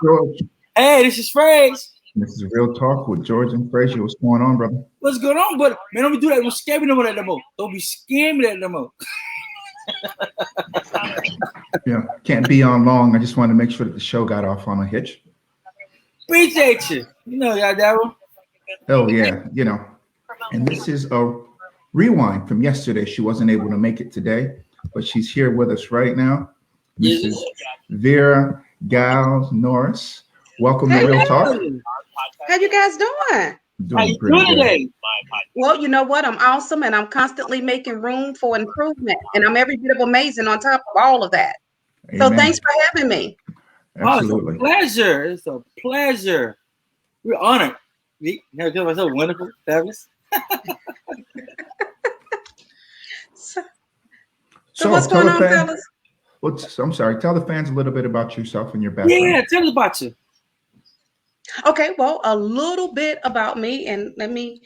George. Hey, this is Fraze. This is Real Talk with George and Frazier. What's going on, brother? What's going on, brother? Man, don't be doing that. Don't scare me no more no more. Don't be scaring me that no more. Yeah, can't be on long. I just wanted to make sure that the show got off on a hitch. Appreciate you. You know, y'all, Daryl. Oh, yeah, you know. And this is a rewind from yesterday. She wasn't able to make it today, but she's here with us right now. Mrs. Vera, Giles, Norris. Welcome to Real Talk. How you guys doing? Doing pretty good. Well, you know what? I'm awesome, and I'm constantly making room for improvement, and I'm every bit of amazing on top of all of that. Amen. So thanks for having me. Absolutely. Oh, it's a pleasure. It's a pleasure. We're honored. Have you so wonderful, fabulous. So what's going on, fellas? I'm sorry. Tell the fans a little bit about yourself and your background. Yeah, tell us about you. Okay, well, a little bit about me, and let me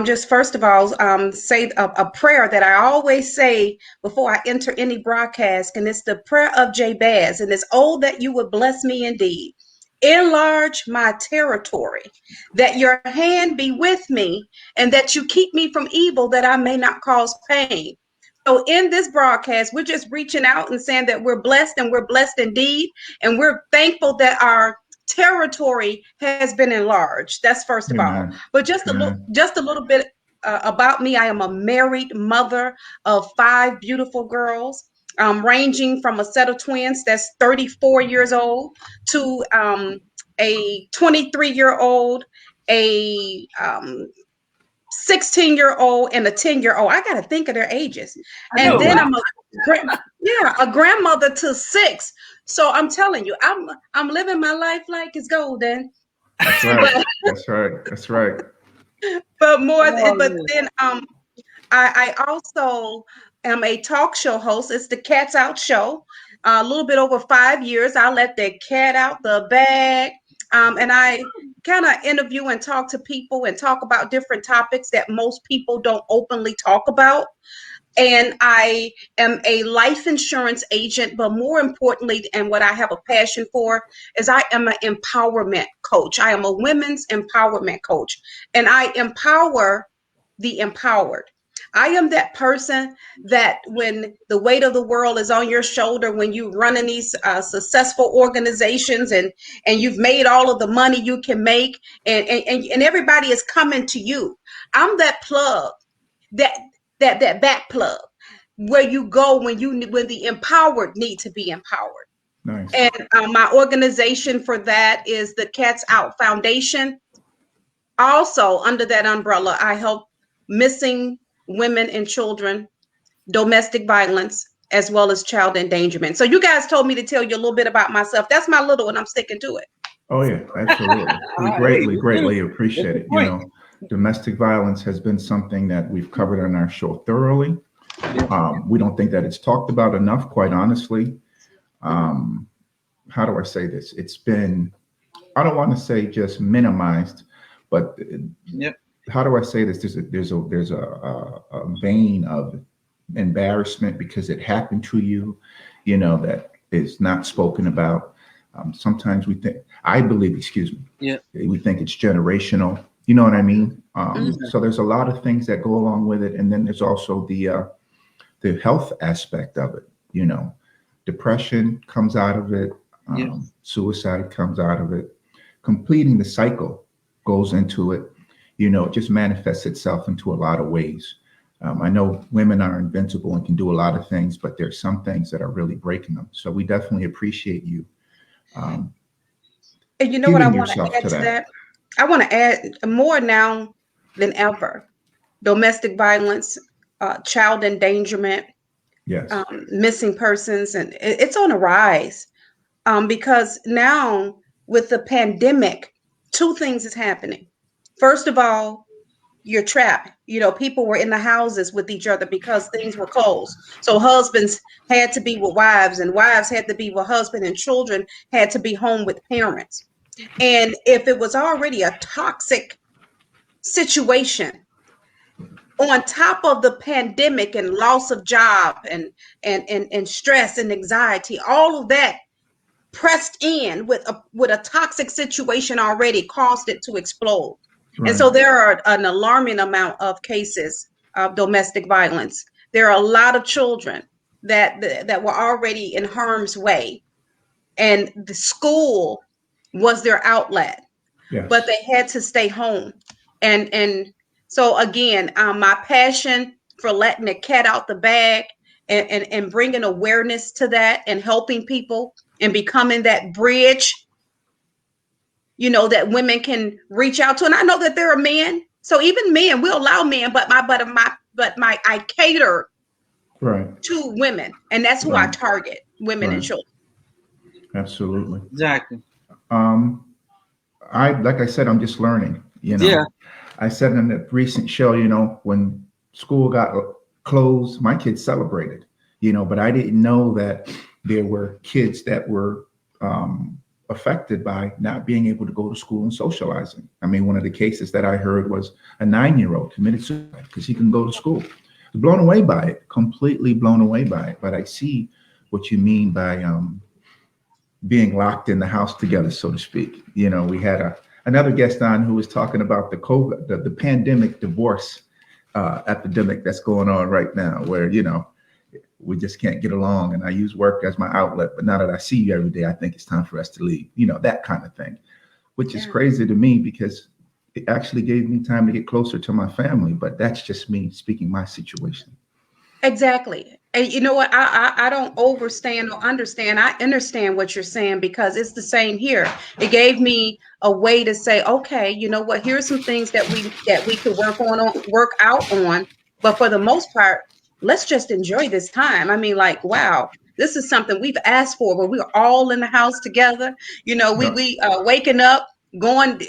just first of all say a prayer that I always say before I enter any broadcast, and it's the Prayer of Jabez, and it's, "Oh, that you would bless me indeed. Enlarge my territory, that your hand be with me, and that you keep me from evil, that I may not cause pain." So in this broadcast, we're just reaching out and saying that we're blessed, and we're blessed indeed, and we're thankful that our territory has been enlarged. That's first of all. But just a little bit about me. I am a married mother of 5 beautiful girls, ranging from a set of twins that's 34 years old to a 23-year-old, a 16-year-old, and a 10-year-old. I got to think of their ages. And then I'm a grandmother to 6. So I'm telling you, I'm living my life like it's golden. That's right. That's right. But then I also am a talk show host. It's the Cats Out Show. A little bit over 5 years. I let the cat out the bag. And I kind of interview and talk to people and talk about different topics that most people don't openly talk about. And I am a life insurance agent, but more importantly, and what I have a passion for, is I am an empowerment coach. I am a women's empowerment coach, and I empower the empowered. I am that person that when the weight of the world is on your shoulder, when you run in these successful organizations and you've made all of the money you can make, and everybody is coming to you. I'm that plug, that back plug, where you go when the empowered need to be empowered. Nice. And my organization for that is the Cats Out Foundation. Also, under that umbrella, I help missing women and children, domestic violence, as well as child endangerment. So you guys told me to tell you a little bit about myself. That's my little, and I'm sticking to it. Oh yeah, absolutely. We greatly appreciate it. You know, domestic violence has been something that we've covered on our show thoroughly. We don't think that it's talked about enough, quite honestly. How do I say this? It's been, I don't want to say just minimized, but how do I say this? There's a vein of embarrassment because it happened to you, you know, that is not spoken about. Sometimes we think, we think it's generational. You know what I mean? So there's a lot of things that go along with it. And then there's also the health aspect of it. You know, depression comes out of it. Suicide comes out of it. Completing the cycle goes into it. You know, it just manifests itself into a lot of ways. I know women are invincible and can do a lot of things, but there's some things that are really breaking them. So we definitely appreciate you. And you know what I want to add to that? I want to add more now than ever. Domestic violence, child endangerment, missing persons, and it's on a rise because now with the pandemic, 2 things is happening. First of all, you're trapped. You know, people were in the houses with each other because things were closed. So husbands had to be with wives, and wives had to be with husbands, and children had to be home with parents. And if it was already a toxic situation, on top of the pandemic and loss of job and stress and anxiety, all of that pressed in with a toxic situation already caused it to explode. Right. And so there are an alarming amount of cases of domestic violence. There are a lot of children that were already in harm's way, and the school was their outlet. Yes. But they had to stay home. And so again, my passion for letting the cat out the bag and bringing awareness to that and helping people and becoming that bridge, that women can reach out to. And I know that there are men. So even men, we'll allow men, but I cater right to women, and that's who I target, women and children. Absolutely. Exactly. Like I said, I'm just learning, Yeah. I said in a recent show, when school got closed, my kids celebrated, but I didn't know that there were kids that were affected by not being able to go to school and socializing. I mean, one of the cases that I heard was a 9-year-old committed suicide because he couldn't go to school. I was blown away by it, completely blown away by it. But I see what you mean by being locked in the house together, so to speak. We had another guest on who was talking about the COVID, the pandemic divorce epidemic that's going on right now, where, we just can't get along. And I use work as my outlet. But now that I see you every day, I think it's time for us to leave, that kind of thing, which is crazy to me because it actually gave me time to get closer to my family. But that's just me speaking my situation. Exactly. And you know what? I don't overstand or understand. I understand what you're saying because it's the same here. It gave me a way to say, okay, you know what? Here's some things that we could work out on. But for the most part, let's just enjoy this time. I mean, like, wow, this is something we've asked for, but we're all in the house together. We waking up, going,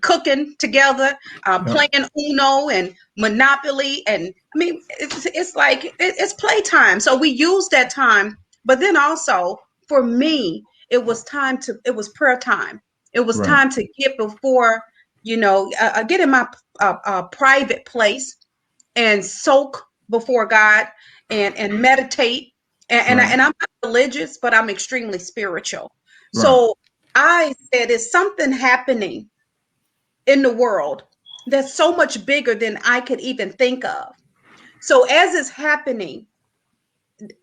cooking together, playing Uno and Monopoly, and I mean, it's like it's playtime. So we use that time, but then also for me, it was prayer time. It was time to get before, get in my private place and soak before God and meditate. And I'm not religious, but I'm extremely spiritual. So I said, is something happening in the world that's so much bigger than I could even think of? So as it's happening,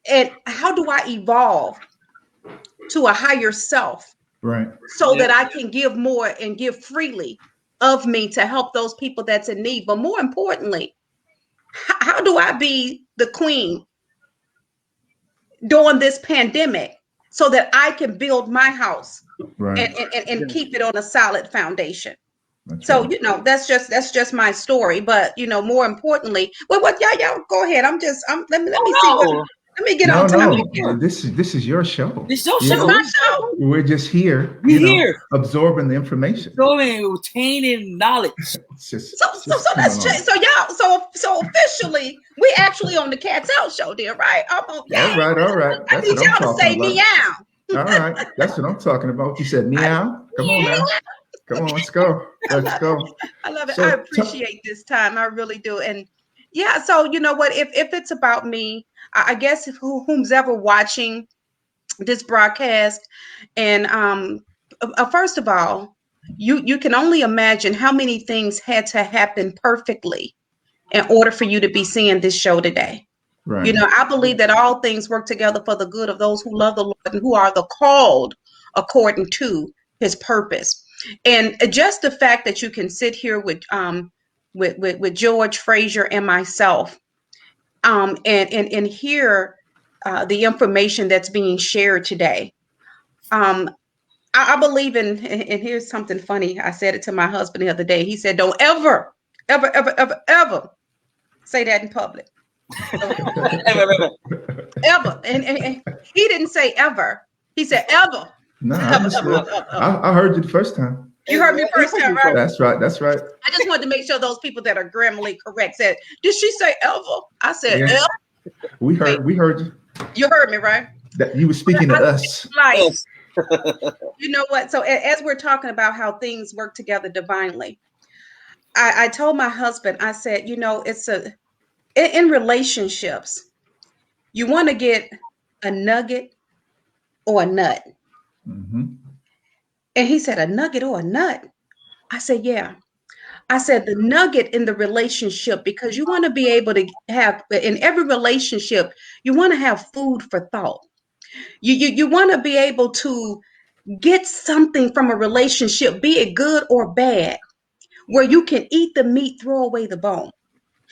and how do I evolve to a higher self? So that I can give more and give freely of me to help those people that's in need. But more importantly, how do I be the queen during this pandemic so that I can build my house and keep it on a solid foundation? So, that's just my story. But, more importantly, y'all go ahead. Let me see let me get on time. This is your show. It's your show. It's my show. We're just here, absorbing the information. Retaining knowledge. So officially, we actually on the Cats Out show there, right? All right. I need y'all to say meow. All right, that's what I'm talking about. You said meow. Come on now. Come on, let's go. Let's go. I love it. So, I appreciate this time. I really do. And so you know what? If it's about me, I guess whom's ever watching this broadcast, and first of all, you can only imagine how many things had to happen perfectly in order for you to be seeing this show today. I believe that all things work together for the good of those who love the Lord and who are the called according to His purpose. And just the fact that you can sit here with George Frazier and myself, and hear the information that's being shared today. I believe in, and here's something funny. I said it to my husband the other day. He said, "Don't ever say that in public." Ever. And he didn't say ever. He said ever. No, I heard you the first time. You heard me first time, right? That's right. I just wanted to make sure those people that are grammatically correct said, "Did she say ever?" I said, "Ever." We heard you. You heard me, right? That you were speaking to us. Like, you know what? So as we're talking about how things work together divinely, I told my husband, I said, it's in relationships, you want to get a nugget or a nut. Mm-hmm. And he said, a nugget or a nut? I said, yeah. I said, the nugget in the relationship, because you want to be able to have, in every relationship, you want to have food for thought. You want to be able to get something from a relationship, be it good or bad, where you can eat the meat, throw away the bone.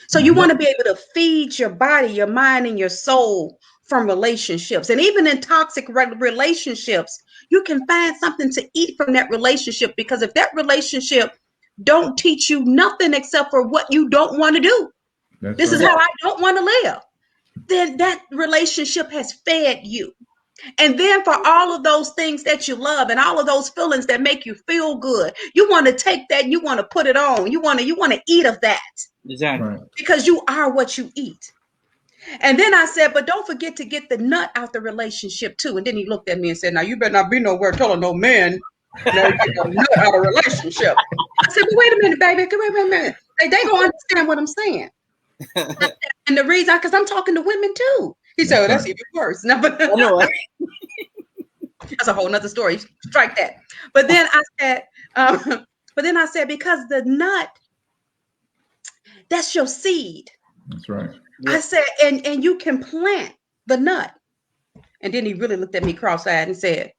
So you Mm-hmm. want to be able to feed your body, your mind, and your soul from relationships. And even in toxic relationships, you can find something to eat from that relationship, because if that relationship don't teach you nothing except for what you don't want to do, That's this is right. how I don't want to live, then that relationship has fed you. And then for all of those things that you love and all of those feelings that make you feel good, you want to take that and you want to put it on. You want to eat of that. Exactly. Right. Because you are what you eat. And then I said, but don't forget to get the nut out the relationship too. And then he looked at me and said, now you better not be nowhere telling no man now you get the nut out of relationship. I said, but wait a minute, baby. Wait a minute. They don't understand what I'm saying. And the reason, because I'm talking to women too. He said, well, that's right. even worse. No, but I know, right? that's a whole nother story. Strike that. But then I said, because the nut, that's your seed. That's right. Yep. I said, and you can plant the nut. And then he really looked at me cross-eyed and said,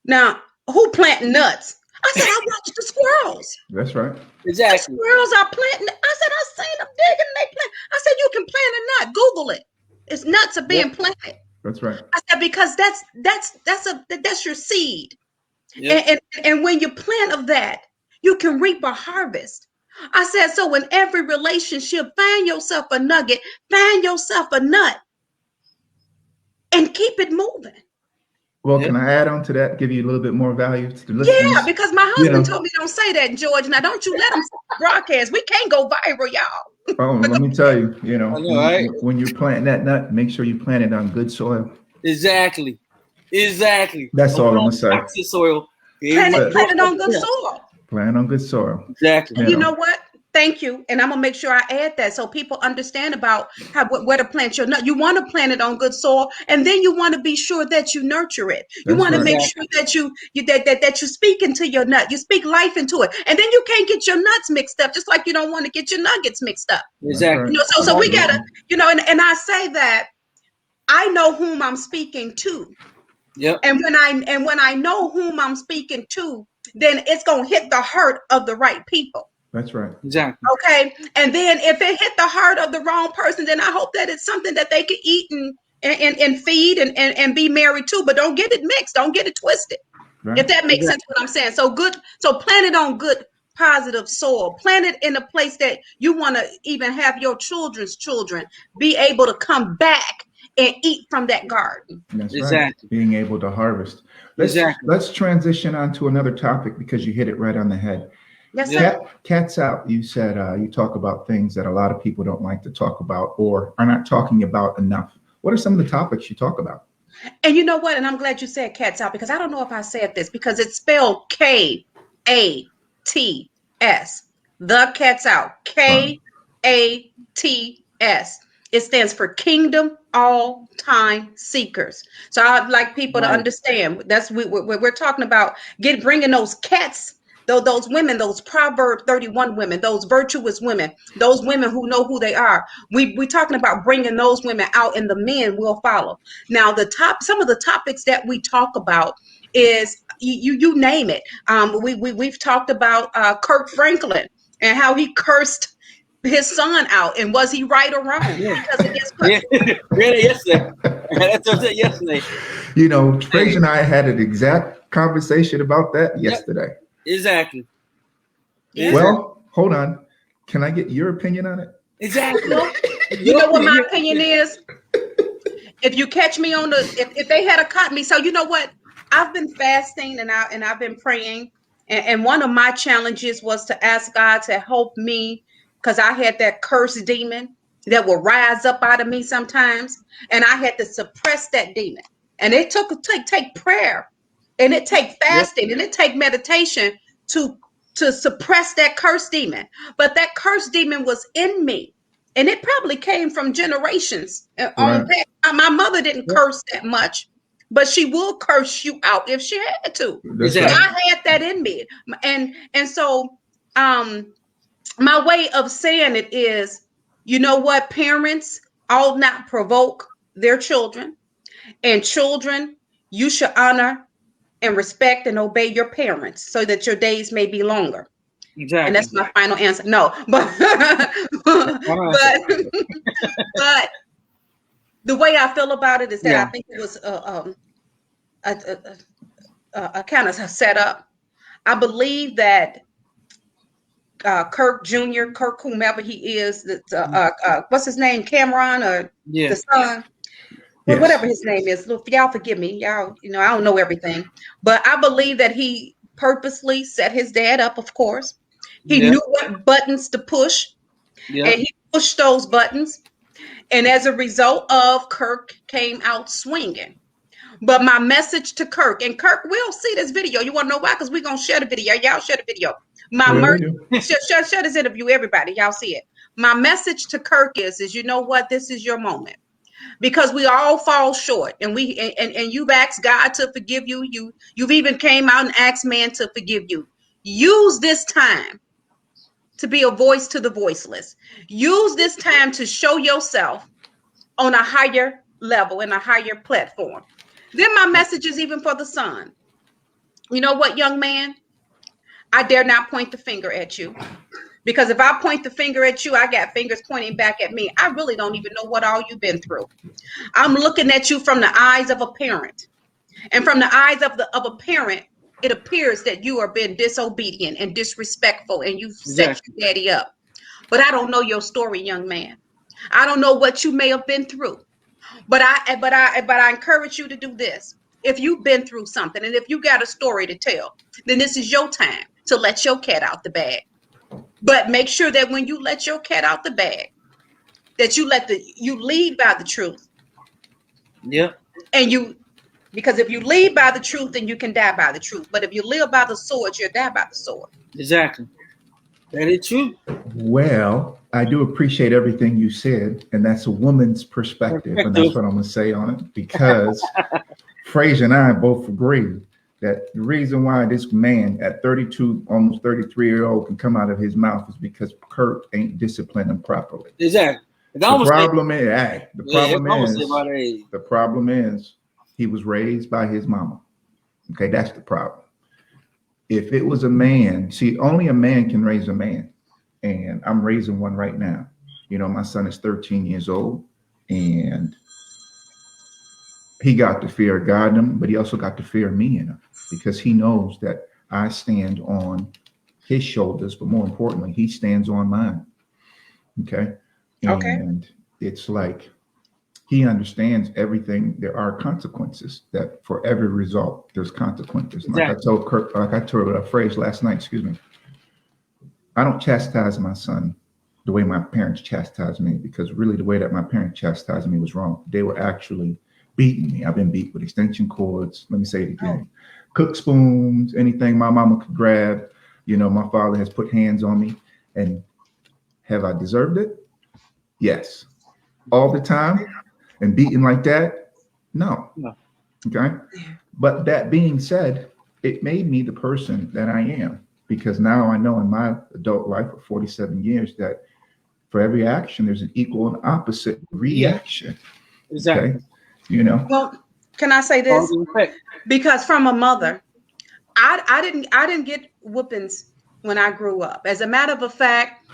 now, who planting nuts? I said, I watched the squirrels. That's right. Exactly. The squirrels are planting. I said, I seen them digging. They plant. I said, you can plant a nut. Google it. It's nuts are being planted. That's right. I said, because that's your seed. Yep. And when you plant of that, you can reap a harvest. I said, so in every relationship, find yourself a nugget, find yourself a nut, and keep it moving. Well, Yep. can I add on to that? Give you a little bit more value to the listeners. Yeah, because my husband told me don't say that, George. Now don't you let him broadcast. We can't go viral, y'all. Oh, let me tell you, I know, right? when you're planting that nut, make sure you plant it on good soil. Exactly. That's all I'm gonna say. Toxic soil. Plant it on good soil. Plant on good soil. Exactly. And you know what? Thank you. And I'm gonna make sure I add that so people understand about where to plant your nut. You want to plant it on good soil, and then you want to be sure that you nurture it. You want to make sure that you speak into your nut. You speak life into it, and then you can't get your nuts mixed up, just like you don't want to get your nuggets mixed up. Exactly. You know, so we gotta, and I say that I know whom I'm speaking to. Yep. And when I know whom I'm speaking to, then it's gonna hit the heart of the right people. That's right. Exactly. Okay. And then if it hit the heart of the wrong person, then I hope that it's something that they can eat and feed and be married to, but don't get it mixed. Don't get it twisted. Right. If that makes sense what I'm saying. So plant it on good, positive soil. Plant it in a place that you want to even have your children's children be able to come back and eat from that garden. That's right. Being able to harvest. Let's transition on to another topic because you hit it right on the head. Yes, sir. Cats out. You said you talk about things that a lot of people don't like to talk about or are not talking about enough. What are some of the topics you talk about? And you know what? And I'm glad you said cats out because I don't know if I said this because it's spelled K-A-T-S. The Cats Out. K-A-T-S. It stands for Kingdom All Time Seekers. So I'd like people to understand that's we're talking about bringing those cats, those women, those Proverb 31 women, those virtuous women, those women who know who they are. We're talking about bringing those women out, and the men will follow. Now, some of the topics that we talk about is you name it. We've talked about Kirk Franklin and how he cursed his son out, and was he right or wrong? Because it gets yesterday. That's what I said yesterday. You know, Fraser and I had an exact conversation about that yesterday. Exactly. Well, hold on. Can I get your opinion on it? Exactly. You know what my opinion is? If you catch me on if they had caught me, so you know what? I've been fasting and I've been praying, and one of my challenges was to ask God to help me because I had that cursed demon that will rise up out of me sometimes, and I had to suppress that demon. And it take prayer. And it takes fasting and it takes meditation to suppress that cursed demon. But that cursed demon was in me. And it probably came from generations. My mother didn't curse that much. but she will curse you out if she had to. Exactly. I had that in me. And so my way of saying it is, you know what, parents ought not provoke their children, and children, you should honor and respect and obey your parents so that your days may be longer. Exactly. And that's my final answer. No, but but the way I feel about it is that I think it was a kind of set up. I believe that Kirk Jr., Kirk, whomever he is, what's his name, Cameron, or the son, well, whatever his name is. Y'all forgive me, y'all. You know, I don't know everything, but I believe that he purposely set his dad up. Of course, he knew what buttons to push, and he pushed those buttons, and as a result of, Kirk came out swinging. But my message to Kirk, and Kirk will see this video. You want to know why? Because we're going to share the video. Y'all share the video. Share this interview, everybody. Y'all see it. My message to Kirk is you know what? This is your moment. Because we all fall short. And you've asked God to forgive you. You've even came out and asked man to forgive you. Use this time to be a voice to the voiceless. Use this time to show yourself on a higher level, in a higher platform. Then my message is even for the son. You know what, young man? I dare not point the finger at you. Because if I point the finger at you, I got fingers pointing back at me. I really don't even know what all you've been through. I'm looking at you from the eyes of a parent. And from the eyes of a parent, it appears that you are being disobedient and disrespectful, and you've set your daddy up. But I don't know your story, young man. I don't know what you may have been through. But I encourage you to do this. If you've been through something, and if you got a story to tell, then this is your time to let your cat out the bag. But make sure that when you let your cat out the bag, that you lead by the truth. Yep. And because if you lead by the truth, then you can die by the truth. But if you live by the sword, you'll die by the sword. Exactly. That is true. Well, I do appreciate everything you said, and that's a woman's perspective, and that's what I'm going to say on it, because Fraser and I both agree that the reason why this man at 32, almost 33-year-old can come out of his mouth is because Kurt ain't disciplining him properly. Exactly. The problem is he was raised by his mama. Okay, that's the problem. If it was a man, see, only a man can raise a man. And I'm raising one right now. You know, my son is 13 years old, and he got the fear of God in him, but he also got the fear of me in him, because he knows that I stand on his shoulders, but more importantly, he stands on mine. Okay. And it's like, he understands everything. There are consequences, that for every result, there's consequences. Exactly. Like I told a phrase last night, excuse me. I don't chastise my son the way my parents chastised me, because really the way that my parents chastised me was wrong. They were actually beating me. I've been beat with extension cords. Let me say it again. Cook spoons, anything my mama could grab. You know, my father has put hands on me. And have I deserved it? Yes. All the time? And beaten like that? No. Okay. But that being said, it made me the person that I am, because now I know in my adult life of 47 years that for every action, there's an equal and opposite reaction. Exactly. Okay? You know? Well, can I say this? Because from a mother, I didn't get whoopings when I grew up. As a matter of fact,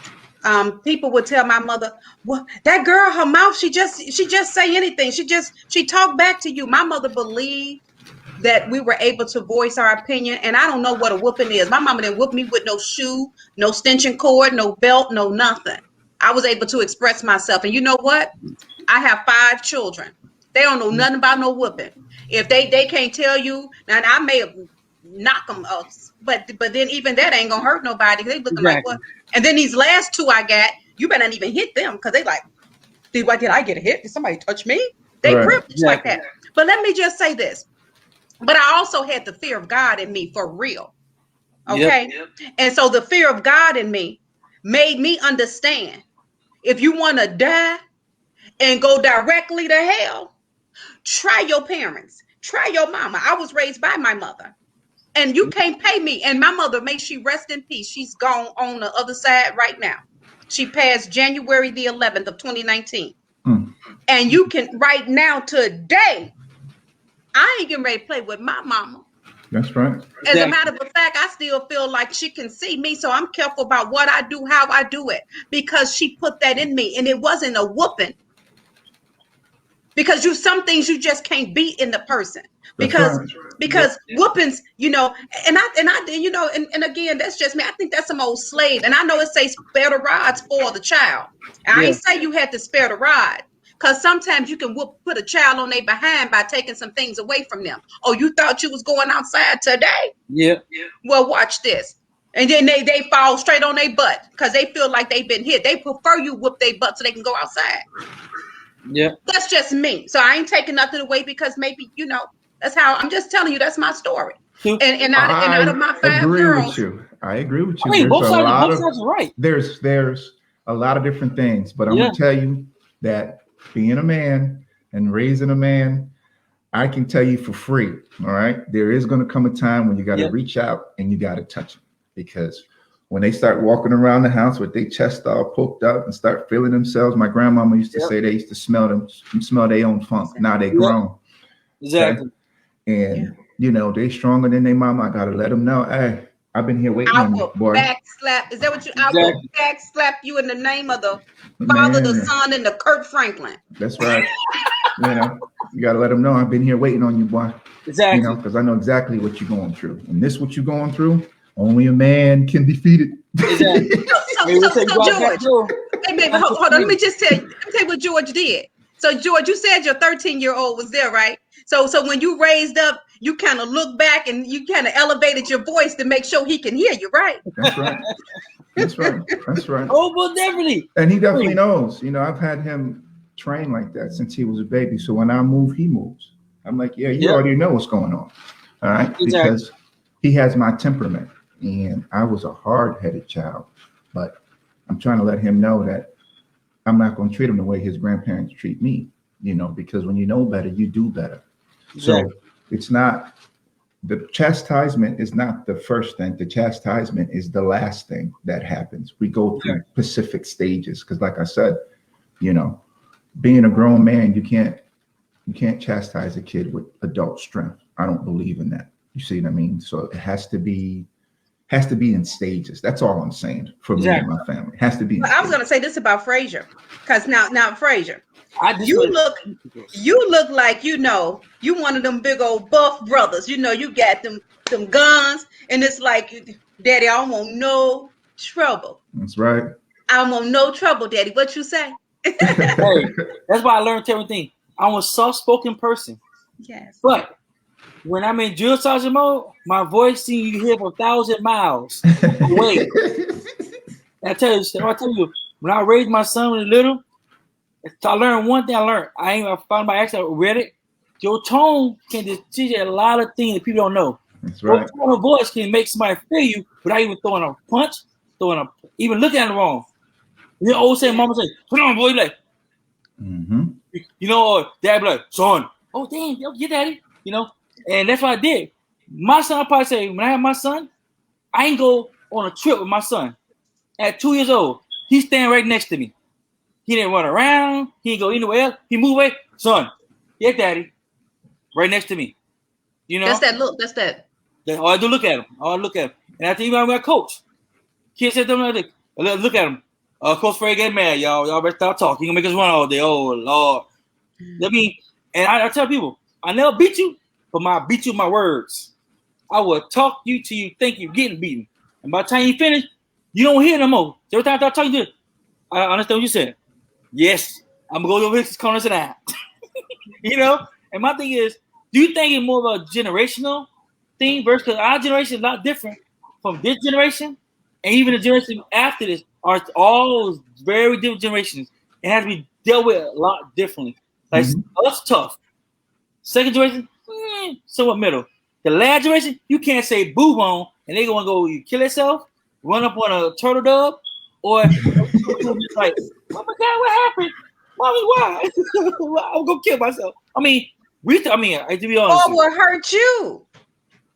people would tell my mother, well, that girl, her mouth, she just say anything. She talk back to you. My mother believed that we were able to voice our opinion. And I don't know what a whooping is. My mama didn't whoop me with no shoe, no extension cord, no belt, no nothing. I was able to express myself. And you know what? I have 5 children. They don't know nothing about no whooping. If they can't tell you, now I may have knocked them up, but then even that ain't gonna hurt nobody. They looking like what? And then these last 2 I got, you better not even hit them, because they like, did I get a hit? Did somebody touch me? They privileged like that. But let me just say this. But I also had the fear of God in me, for real. Okay. Yep. And so the fear of God in me made me understand, if you want to die and go directly to hell, try your parents. Try your mama. I was raised by my mother. And you can't pay me. And my mother, may she rest in peace. She's gone on the other side right now. She passed January the 11th of 2019. And you can, right now, today, I ain't getting ready to play with my mama. That's right. As a matter of fact, I still feel like she can see me. So I'm careful about what I do, how I do it, because she put that in me. And it wasn't a whooping. Because some things you just can't beat in the person. Because whoopings, you know, and again, that's just me. I think that's some old slave. And I know it says spare the rods for the child. I ain't say you had to spare the rod. Because sometimes you can put a child on their behind by taking some things away from them. Oh, you thought you was going outside today? Yeah. Well, watch this. And then they fall straight on their butt because they feel like they've been hit. They prefer you whoop their butt so they can go outside. Yeah. That's just me. So I ain't taking nothing away because maybe, you know, that's how I'm just telling you. That's my story. And out of my 5 girls. I agree with you. I mean, both sides are right. There's a lot of different things, but I'm going to tell you that being a man and raising a man, I can tell you for free. All right. There is going to come a time when you got to reach out and you got to touch them, because when they start walking around the house with their chest all poked up and start feeling themselves, my grandmama used to say they used to smell their own funk. Now they grown. Exactly. Okay? And you know, they stronger than their mama. I gotta let them know, hey, I've been here waiting on you, boy. Back slap. Is that what you? I will back slap you in the name of the Father, the Son, and the Kurt Franklin. That's right. You know, you gotta let them know I've been here waiting on you, boy. Exactly. You know, because I know exactly what you're going through, and this what you're going through. Only a man can defeat it. Exactly. So George, hey baby, hold on. Let me tell you what George did. So George, you said your 13-year-old was there, right? So when you raised up, you kind of looked back and you kind of elevated your voice to make sure he can hear you, right? That's right. That's right. That's right. Oh, well, definitely. And he definitely knows. You know, I've had him train like that since he was a baby. So when I move, he moves. I'm like, yeah, you already know what's going on. All right. Exactly. Because he has my temperament. And I was a hard-headed child. But I'm trying to let him know that I'm not going to treat him the way his grandparents treat me. You know, because when you know better, you do better. So it's not, the chastisement is not the first thing. The chastisement is the last thing that happens. We go through specific stages. Because like I said, you know, being a grown man, you can't chastise a kid with adult strength. I don't believe in that. You see what I mean? So it has to be in stages. That's all I'm saying for me and my family. It has to be. I was going to say this about Frazier, because now Frazier, you look like, you know, you one of them big old buff brothers. You know, you got them guns, and it's like, Daddy, I don't want no trouble. That's right. I don't want no trouble, Daddy. What you say? Hey, that's why I learned everything. I'm a soft-spoken person. Yes. But when I'm in drill sergeant mode, my voice seems you hear for 1,000 miles away. I tell you, when I raised my son when he was little, I learned one thing. I found my accent. I read it. Your tone can teach you a lot of things that people don't know. That's right. Your tone of voice can make somebody feel you without even throwing a punch, even looking at it wrong. You know, always say, Mama say, "Put on, boy," like, you know, or Dad be like, "Son, oh damn, your daddy," you know. And that's what I did. My son, I probably say, when I had my son, I ain't go on a trip with my son. At 2 years old, he's standing right next to me. He didn't run around. He didn't go anywhere else. He moved away. Son, yeah, Daddy, right next to me. You know? That's that look. That's that. All I do, look at him. And after even when I coach, kids said to me, look at him. Coach Frey get mad, y'all. Y'all better stop talking. He gonna make us run all day. Oh, Lord. I mean, and I tell people, I never beat you, but I beat you with my words. I will talk you till you think you're getting beaten. And by the time you finish, you don't hear no more. So every time I start talking to you, I understand what you said. Yes, I'm going to go over this corner and that. You know? And my thing is, do you think it's more of a generational thing versus, because our generation is a lot different from this generation, and even the generation after this are all very different generations. It has to be dealt with a lot differently. Like, us tough. Second generation, somewhat middle. The last generation, you can't say boo on, and they're going to go kill themselves, run up on a turtle dove, or just like, oh my God, what happened? Mommy, why? I'm going to kill myself. I mean, I mean, to be honest, or will hurt you.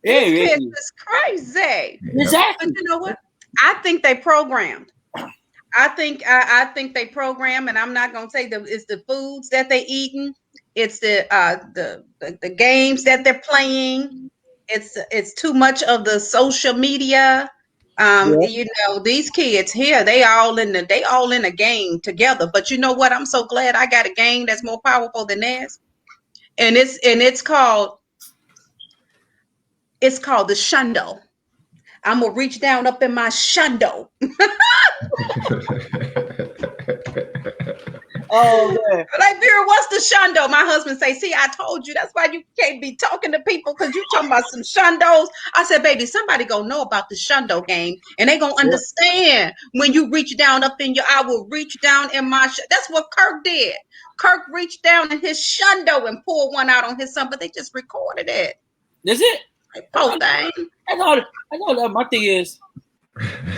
Hey, These kids is crazy. Exactly. But you know what? I think they programmed. I think they program, and I'm not gonna say it's the foods that they eating, it's the games that they're playing, it's too much of the social media. You know, these kids here, they all in a game together. But you know what? I'm so glad I got a game that's more powerful than theirs, and it's called the shundo. I'm gonna reach down up in my shundo. Oh man. Like, Vera, what's the shundo? My husband say, see, I told you that's why you can't be talking to people, because you talking about some shundos. I said, baby, somebody gonna know about the shundo game, and they gonna understand when you reach down up in I will reach down in my that's what Kirk did. Kirk reached down in his shundo and pulled one out on his son, but they just recorded it. That's it. Like, oh dang. I know that my thing is,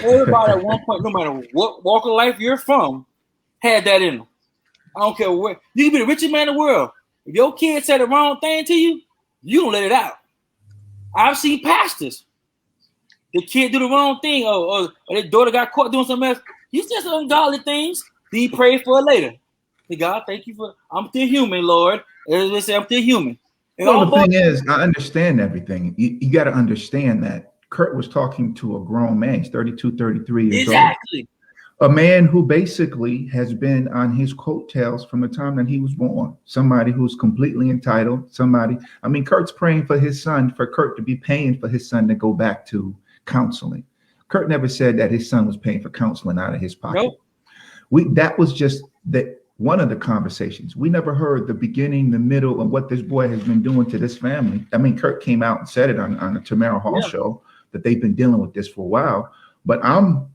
everybody at one point, no matter what walk of life you're from, had that in them. I don't care where. You can be the richest man in the world. If your kid said the wrong thing to you, you don't let it out. I've seen pastors. The kid do the wrong thing, or their daughter got caught doing something else. You said some ungodly things. Be prayed for it later. Hey, God, thank you for. I'm still human, Lord. As they say, I'm still human. Well, the thing is, I understand everything. You got to understand that Kurt was talking to a grown man. He's 32, 33 years old. Exactly. A man who basically has been on his coattails from the time that he was born. Somebody who's completely entitled. I mean, Kurt's praying for his son, for Kurt to be paying for his son to go back to counseling. Kurt never said that his son was paying for counseling out of his pocket. Nope. That was just one of the conversations. We never heard the beginning, the middle of what this boy has been doing to this family. I mean, Kurt came out and said it on the Tamara Hall show that they've been dealing with this for a while. But I'm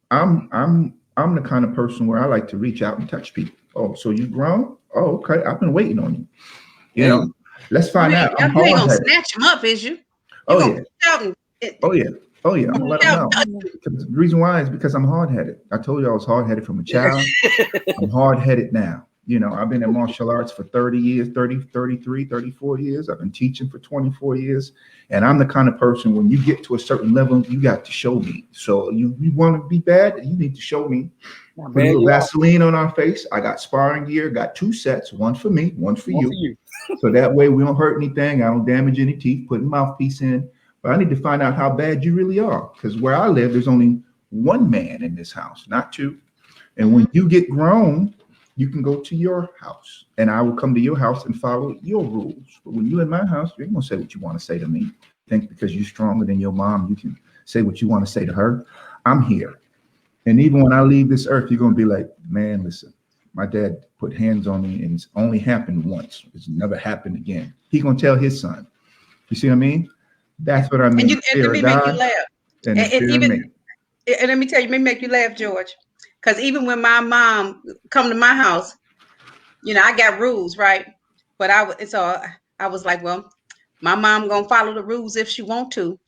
the kind of person where I like to reach out and touch people. Oh, so you grown? Oh, okay. I've been waiting on you. You know, let's find out. You ain't gonna snatch him up, is you? Oh yeah. I'm gonna let him know. The reason why is because I'm hard-headed. I told you I was hard-headed from a child. I'm hard-headed now. You know, I've been in martial arts for 30 years, 33, 34 years. I've been teaching for 24 years. And I'm the kind of person, when you get to a certain level, you got to show me. So you want to be bad, you need to show me. Put a little Vaseline on our face. I got sparring gear, got 2 sets, one for me, one for you. So that way we don't hurt anything. I don't damage any teeth, putting mouthpiece in. But I need to find out how bad you really are. Because where I live, there's only one man in this house, not 2. And when you get grown, you can go to your house and I will come to your house and follow your rules. But when you're in my house, you ain't gonna say what you want to say to me. Think because you're stronger than your mom, you can say what you want to say to her. I'm here. And even when I leave this earth, you're gonna be like, man, listen, my dad put hands on me and it's only happened once. It's never happened again. He's gonna tell his son. You see what I mean? That's what I mean. And let me make you laugh. And let me tell you, make you laugh, George. Because even when my mom come to my house, you know, I got rules, right? But I was like, well, my mom gonna follow the rules if she want to,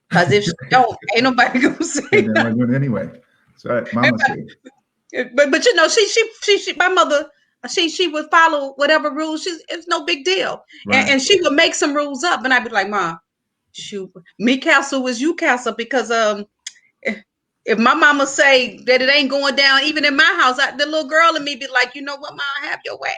because if she don't, ain't nobody gonna say nothing anyway. So mama said. But you know, she my mother, she would follow whatever rules. It's no big deal, right. and she would make some rules up, and I'd be like, Mom, shoot, me castle was you castle, because if my mama say that it ain't going down, even in my house, the little girl in me be like, you know what, Mom, have your way.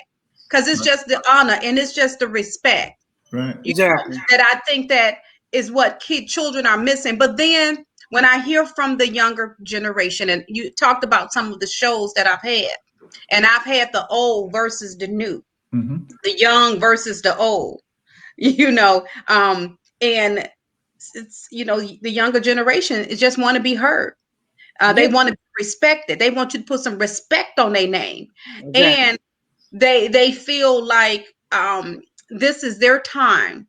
Because it's just the honor and it's just the respect. Right. Exactly. That I think that is what children are missing. But then when I hear from the younger generation, and you talked about some of the shows that I've had, and I've had the old versus the new, the young versus the old, you know, and it's, you know, the younger generation is just want to be heard. They want to be respected. They want you to put some respect on their name. Exactly. And they feel like this is their time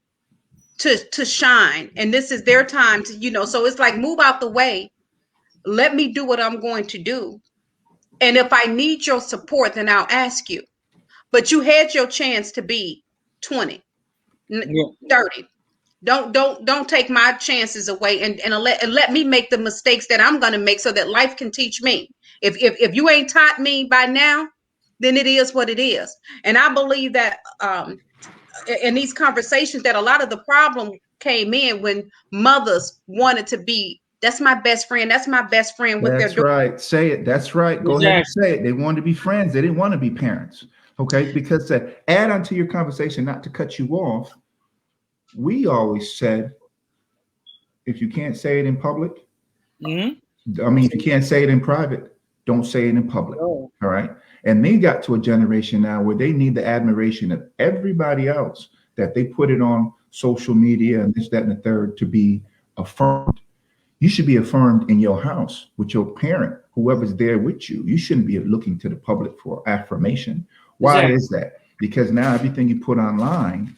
to shine. And this is their time to, you know, so it's like, move out the way. Let me do what I'm going to do. And if I need your support, then I'll ask you. But you had your chance to be 20, 30. Don't take my chances away and let me make the mistakes that I'm going to make so that life can teach me. If you ain't taught me by now, then it is what it is. And I believe that in these conversations that a lot of the problem came in when mothers wanted to be, that's my best friend, that's my best friend with their That's right. Say it. That's right. Go ahead and say it. They wanted to be friends. They didn't want to be parents. Okay. Because to add on to your conversation, not to cut you off, we always said, if you can't say it in public, if you can't say it in private, don't say it in public. All right. And they got to a generation now where they need the admiration of everybody else, that they put it on social media and this, that, and the third to be affirmed. You should be affirmed in your house with your parent, whoever's there with you. You shouldn't be looking to the public for affirmation. Why is that? Because now everything you put online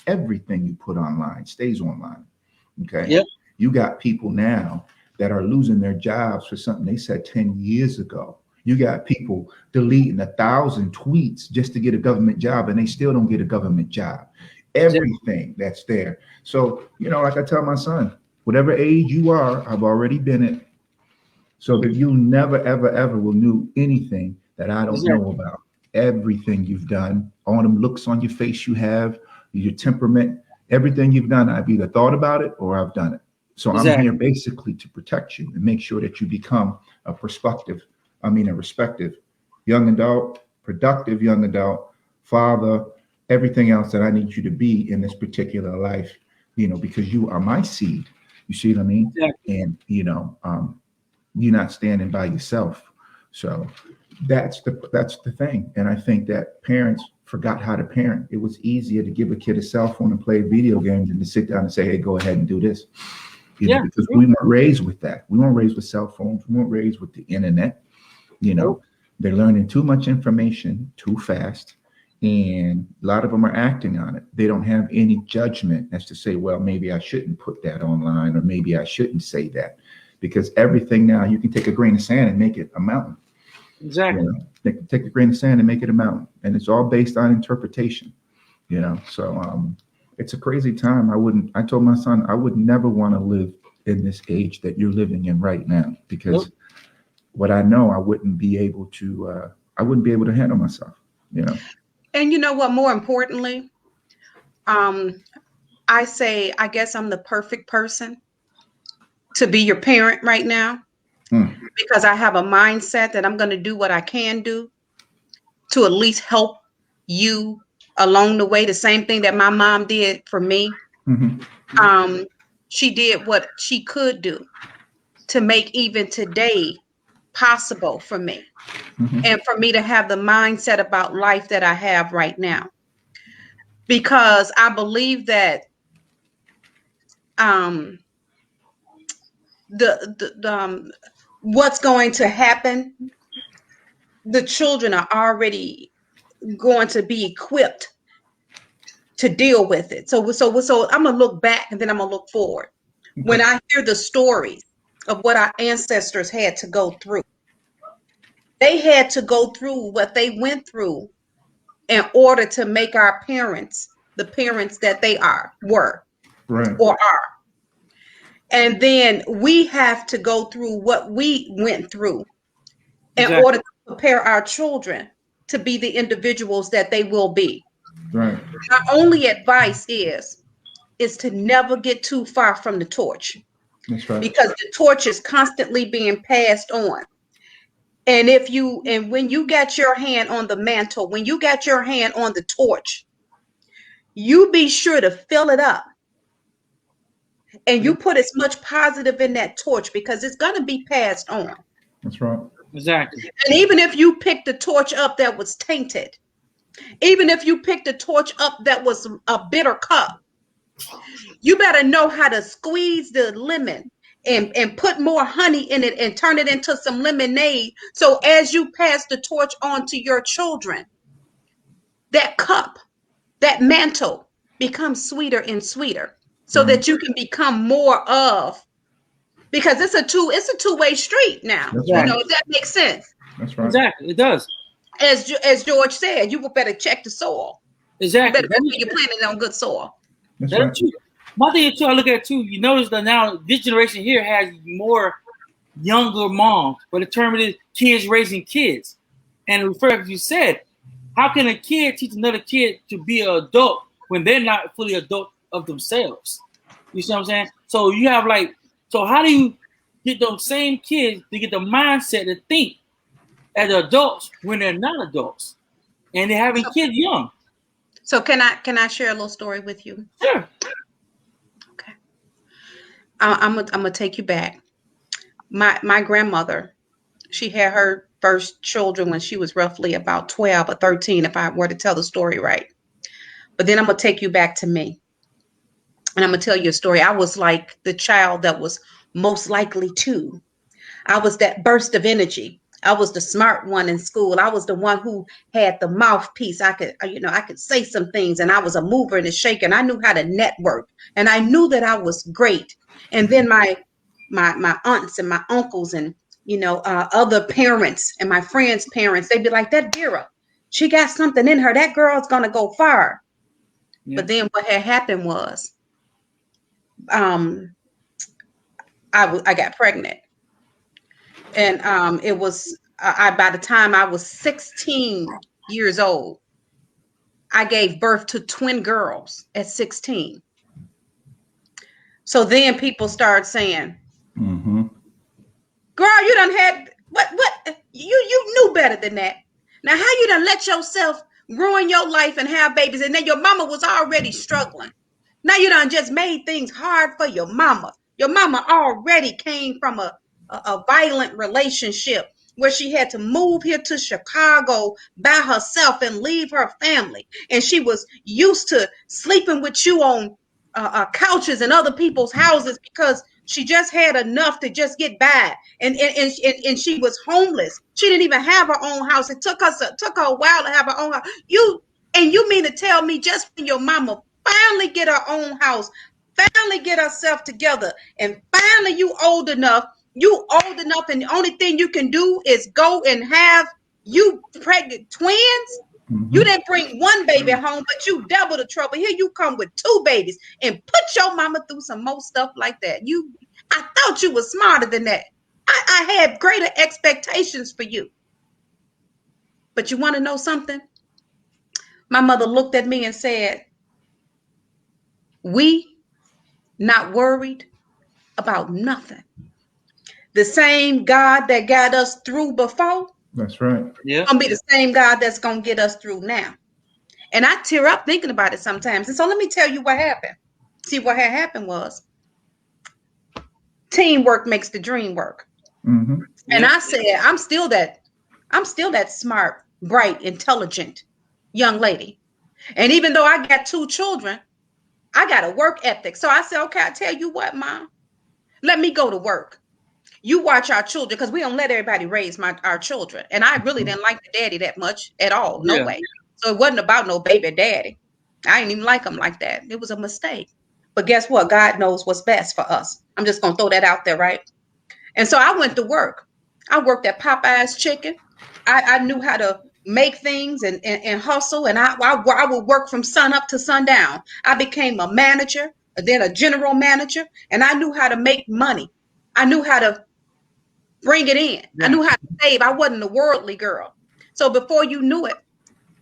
stays online. Okay. Yep. You got people now that are losing their jobs for something they said 10 years ago. You got people deleting 1,000 tweets just to get a government job, and they still don't get a government job. Everything that's there. So, like I tell my son, whatever age you are, I've already been it. So that you never, ever, ever will know anything that I don't know about. Everything you've done, all them looks on your face you have, your temperament, everything you've done, I've either thought about it or I've done it. So I'm here basically to protect you and make sure that you become a respective young adult, productive young adult, father, everything else that I need you to be in this particular life, because you are my seed. You see what I mean? And, you're not standing by yourself. So that's the thing. And I think that parents forgot how to parent. It was easier to give a kid a cell phone and play video games than to sit down and say, hey, go ahead and do this. Because we weren't raised with that. We weren't raised with cell phones. We weren't raised with the internet. They're learning too much information too fast. And a lot of them are acting on it. They don't have any judgment as to say, well, maybe I shouldn't put that online, or maybe I shouldn't say that, because everything now, you can take a grain of sand and make it a mountain. Exactly. Take a grain of sand and make it a mountain. And it's all based on interpretation, so it's a crazy time. I told my son, I would never want to live in this age that you're living in right now, because what I know, I wouldn't be able to handle myself, And you know what, more importantly, I guess I'm the perfect person to be your parent right now, because I have a mindset that I'm going to do what I can do to at least help you along the way. The same thing that my mom did for me. She did what she could do to make even today possible for me, and for me to have the mindset about life that I have right now, because I believe that what's going to happen, the children are already going to be equipped to deal with it. So I'm gonna look back and then I'm gonna look forward. When I hear the stories of what our ancestors had to go through, they had to go through what they went through in order to make our parents the parents that they were, or are. And then we have to go through what we went through in order to prepare our children to be the individuals that they will be. Right. My only advice is to never get too far from the torch. That's right. Because the torch is constantly being passed on. And when you got your hand on the mantle, when you got your hand on the torch, you be sure to fill it up. And you put as much positive in that torch, because it's going to be passed on. That's right. Exactly. And even if you picked the torch up that was tainted, even if you picked a torch up that was a bitter cup, you better know how to squeeze the lemon and put more honey in it and turn it into some lemonade. So as you pass the torch on to your children, that cup, that mantle becomes sweeter and sweeter, so that you can become more of, because it's a two-way street now. That's right. If that makes sense. That's right. Exactly. It does. As George said, you better check the soil. Exactly. You better make sure you're planting on good soil. That's right. True. My thing too, I look at too, you notice that now this generation here has more younger moms, but the term is kids raising kids. And refer, as you said, how can a kid teach another kid to be an adult when they're not fully adult of themselves. You see what I'm saying? So you have so how do you get those same kids to get the mindset to think as adults when they're not adults and they're having kids young? So can I share a little story with you? Sure. Okay. I'm gonna take you back. My grandmother, she had her first children when she was roughly about 12 or 13, if I were to tell the story right. But then I'm gonna take you back to me. And I'm gonna tell you a story. I was like the child that was most likely to. I was that burst of energy. I was the smart one in school. I was the one who had the mouthpiece. I could say some things, and I was a mover and a shaker. And I knew how to network, and I knew that I was great. And then my aunts and my uncles and other parents and my friends' parents, they'd be like, "That Vera, she got something in her. That girl's gonna go far." Yeah. But then what had happened was, I got pregnant. And it was by the time I was 16 years old, I gave birth to twin girls at 16. So then people started saying, "Girl, you done had what? You knew better than that. Now, how you done let yourself ruin your life and have babies, and then your mama was already struggling? Now you done just made things hard for your mama. Your mama already came from a violent relationship where she had to move here to Chicago by herself and leave her family. And she was used to sleeping with you on couches in other people's houses because she just had enough to just get by. And she was homeless. She didn't even have her own house. It took her a while to have her own house. You mean to tell me just when your mama finally get her own house, finally get herself together, and finally you old enough, and the only thing you can do is go and have you pregnant twins? You didn't bring one baby home, but you double the trouble. Here you come with two babies and put your mama through some more stuff like that. I thought you were smarter than that. I had greater expectations for you. But you want to know something? My mother looked at me and said, "We not worried about nothing. The same God that got us through before, that's right, yeah, gonna be the same God that's gonna get us through now." And I tear up thinking about it sometimes. And so let me tell you what happened. See, what had happened was teamwork makes the dream work. And I said, I'm still that smart, bright, intelligent young lady. And even though I got two children, I got a work ethic. So I said, okay, I tell you what, Mom, let me go to work. You watch our children, because we don't let everybody raise our children. And I really didn't like the daddy that much at all. No way. So it wasn't about no baby daddy. I didn't even like him like that. It was a mistake. But guess what? God knows what's best for us. I'm just going to throw that out there, right? And so I went to work. I worked at Popeye's Chicken. I knew how to make things and hustle. And I would work from sun up to sundown. I became a manager, then a general manager. And I knew how to make money. I knew how to bring it in. I knew how to save. I wasn't a worldly girl. So before you knew it,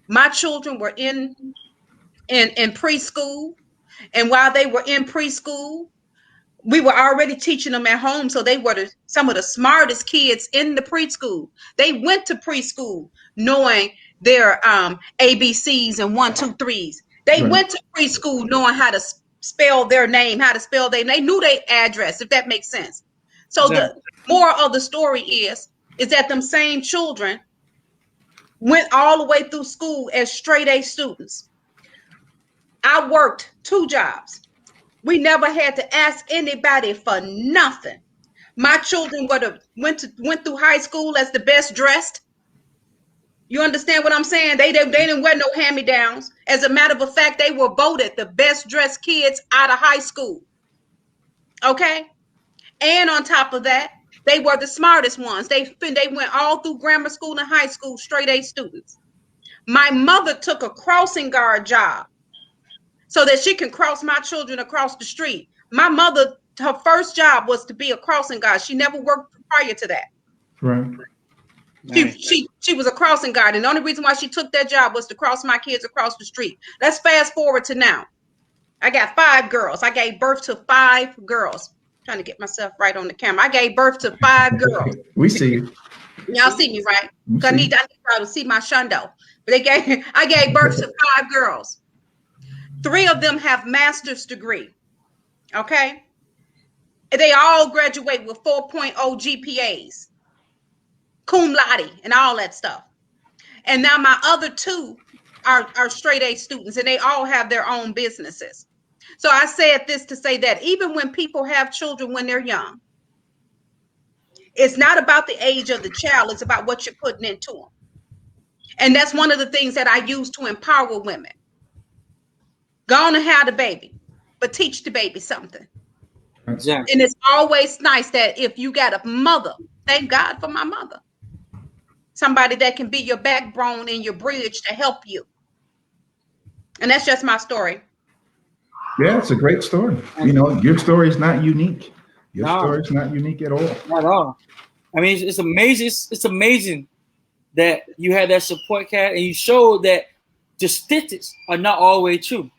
my children were in preschool. And while they were in preschool, we were already teaching them at home. So they were some of the smartest kids in the preschool. They went to preschool knowing their ABCs and 1, 2, 3s. They went to preschool knowing how to spell their name, how to spell their name. They knew their address, if that makes sense. So the moral of the story is that them same children went all the way through school as straight A students. I worked 2 jobs. We never had to ask anybody for nothing. My children went through high school as the best dressed. You understand what I'm saying? They didn't wear no hand-me-downs. As a matter of fact, they were voted the best dressed kids out of high school. Okay? And on top of that, they were the smartest ones. They went all through grammar school and high school, straight A students. My mother took a crossing guard job so that she can cross my children across the street. My mother, her first job was to be a crossing guard. She never worked prior to that. Right. She was a crossing guard, and the only reason why she took that job was to cross my kids across the street. Let's fast forward to now. I got 5 girls. I gave birth to 5 girls. Trying to get myself right on the camera. I gave birth to 5 girls. We see you. Y'all see me, right? I need y'all to see my shundo. But I gave birth to 5 girls. 3 of them have master's degree. Okay? They all graduate with 4.0 GPAs, cum laude, and all that stuff. And now my other 2 are straight A students, and they all have their own businesses. So I said this to say that even when people have children when they're young, it's not about the age of the child, it's about what you're putting into them. And that's one of the things that I use to empower women. Go on and have the baby, but teach the baby something. Exactly. And it's always nice that if you got a mother, thank God for my mother, somebody that can be your backbone and your bridge to help you. And that's just my story. Yeah, it's a great story. You know, your story is not unique. Your story is not unique at all. Not at all. I mean, it's amazing. It's amazing that you had that support, Kat, and you showed that the statistics are not always true.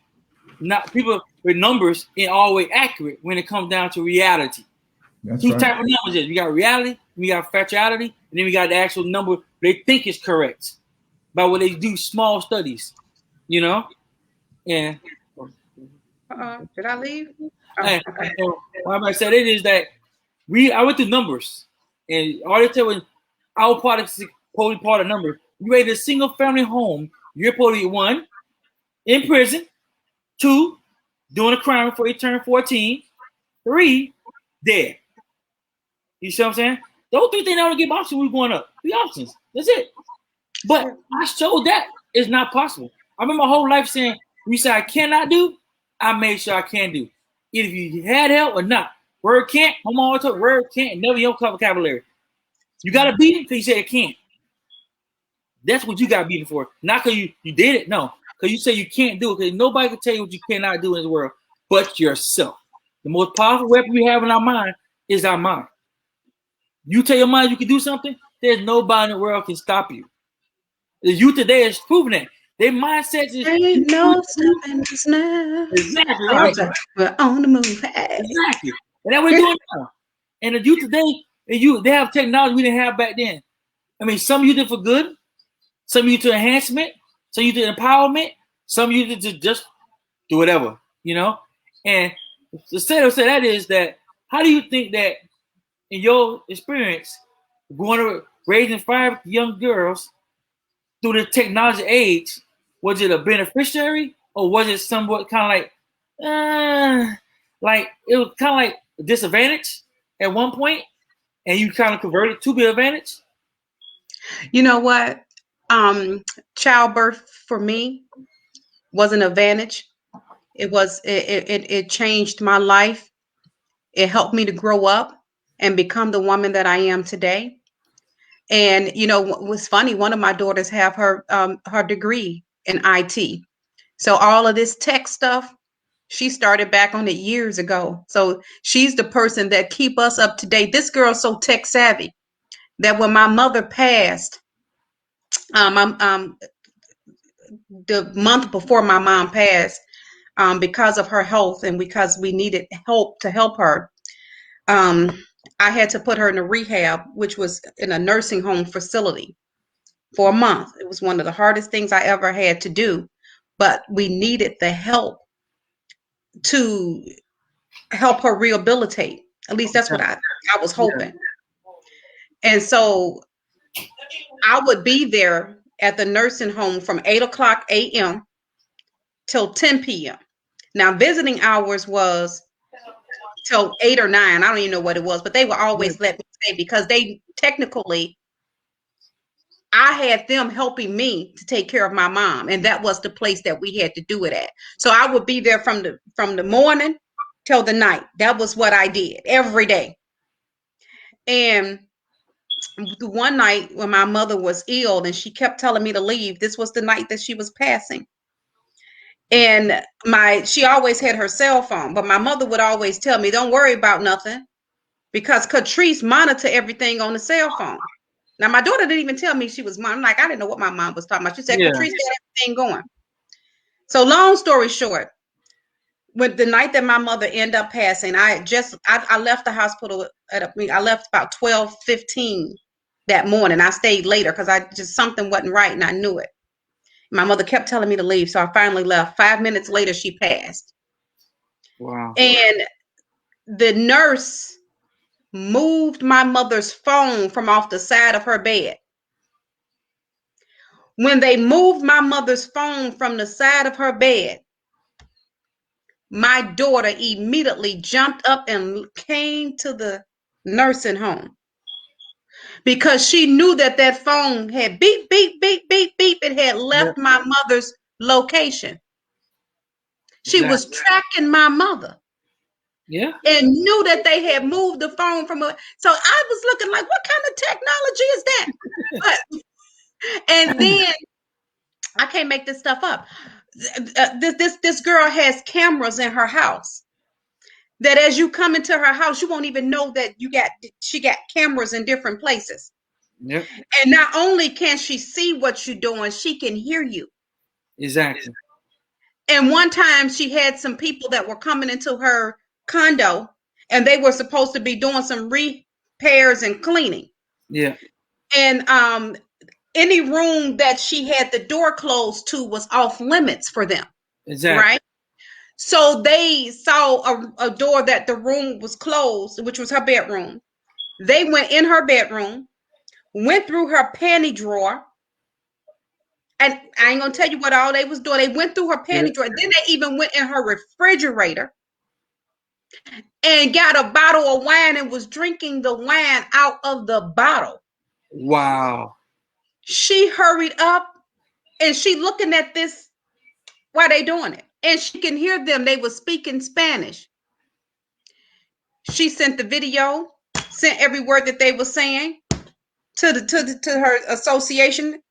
Not people with numbers ain't always accurate when it comes down to reality. That's Two right. type of numbers is we got reality, we got factuality, and then we got the actual number they think is correct by what they do small studies, you know. And did I leave? And what I said it is that I went through numbers, and all they tell was our product is probably part of numbers. You rated a single family home, you're probably 1 in prison, 2 doing a crime before you turn 14, 3 dead. You see what I'm saying? Those 3 things that would give options we going up. 3 options. That's it. But I showed that it's not possible. I remember my whole life saying, when you say I cannot do, I made sure I can do. If you had help or not. Word can't, I'm always talking word can't, never your vocabulary. You gotta beat it because you say it can't. That's what you got beaten for. Not because you did it, no. Because you say you can't do it, because nobody can tell you what you cannot do in this world but yourself. The most powerful weapon we have in our mind is our mind. You tell your mind you can do something, there's nobody in the world can stop you. The youth today is proving that. Their mindset is ain't no stopping us now. Exactly right. We're on the move. Exactly. And that's what we're doing now. And the youth today, they have technology we didn't have back then. I mean, some use it for good, some use it to enhancement, some use it to empowerment, some use it to just do whatever, you know? And the state of that is that, how do you think that in your experience, going to raising 5 young girls through the technology age, was it a beneficiary or was it somewhat kind of like it was kind of like a disadvantage at one point and you kind of converted to be an advantage? You know what? Childbirth for me was an advantage. It changed my life. It helped me to grow up and become the woman that I am today. And you know what's funny? One of my daughters have her degree in IT. So all of this tech stuff, she started back on it years ago. So she's the person that keep us up to date. This girl's so tech savvy that when my mother passed, the month before my mom passed, because of her health and because we needed help to help her, I had to put her in a rehab, which was in a nursing home facility for a month. It was one of the hardest things I ever had to do, but we needed the help to help her rehabilitate. At least that's what I was hoping. And so I would be there at the nursing home from 8:00 a.m. till 10 p.m. Now, visiting hours was till 8 or 9. I don't even know what it was, but they would always let me stay because they technically, I had them helping me to take care of my mom, and that was the place that we had to do it at. So I would be there from the morning till the night. That was what I did every day. And one night when my mother was ill and she kept telling me to leave, this was the night that she was passing. And she always had her cell phone, but my mother would always tell me, don't worry about nothing, because Catrice monitor everything on the cell phone. Now, my daughter didn't even tell me she was mom. I'm like, I didn't know what my mom was talking about. She said, Catrice got everything going. So long story short, with the night that my mother ended up passing, I left the hospital I left about 12:15 that morning. I stayed later because something wasn't right and I knew it. My mother kept telling me to leave, so I finally left. 5 minutes later, she passed. Wow. And the nurse moved my mother's phone from off the side of her bed. When they moved my mother's phone from the side of her bed, my daughter immediately jumped up and came to the nursing home because she knew that phone had beep, beep, beep, beep, beep. It had left my mother's location. She was tracking my mother. Yeah. And knew that they had moved the phone from her. So I was looking like, what kind of technology is that? And then I can't make this stuff up. This girl has cameras in her house that as you come into her house, you won't even know that she got cameras in different places. Yep. And not only can she see what you're doing, she can hear you. Exactly. And one time she had some people that were coming into her condo and they were supposed to be doing some repairs and cleaning. Yeah. And any room that she had the door closed to was off limits for them. Exactly. Right. So they saw a door that the room was closed, which was her bedroom. They went in her bedroom, went through her panty drawer. And I ain't gonna tell you what all they was doing. They went through her panty drawer. Then they even went in her refrigerator and got a bottle of wine and was drinking the wine out of the bottle. Wow. She hurried up and she looking at this while they doing it. And she can hear them. They were speaking Spanish. She sent the video, sent every word that they were saying to her association,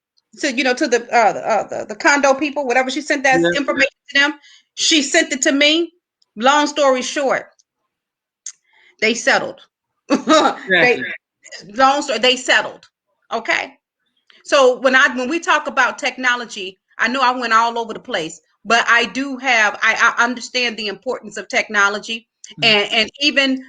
to the condo people, whatever. She sent that information to them. She sent it to me. Long story short, they settled. They settled. Okay. So when we talk about technology, I know I went all over the place, but I understand the importance of technology, and even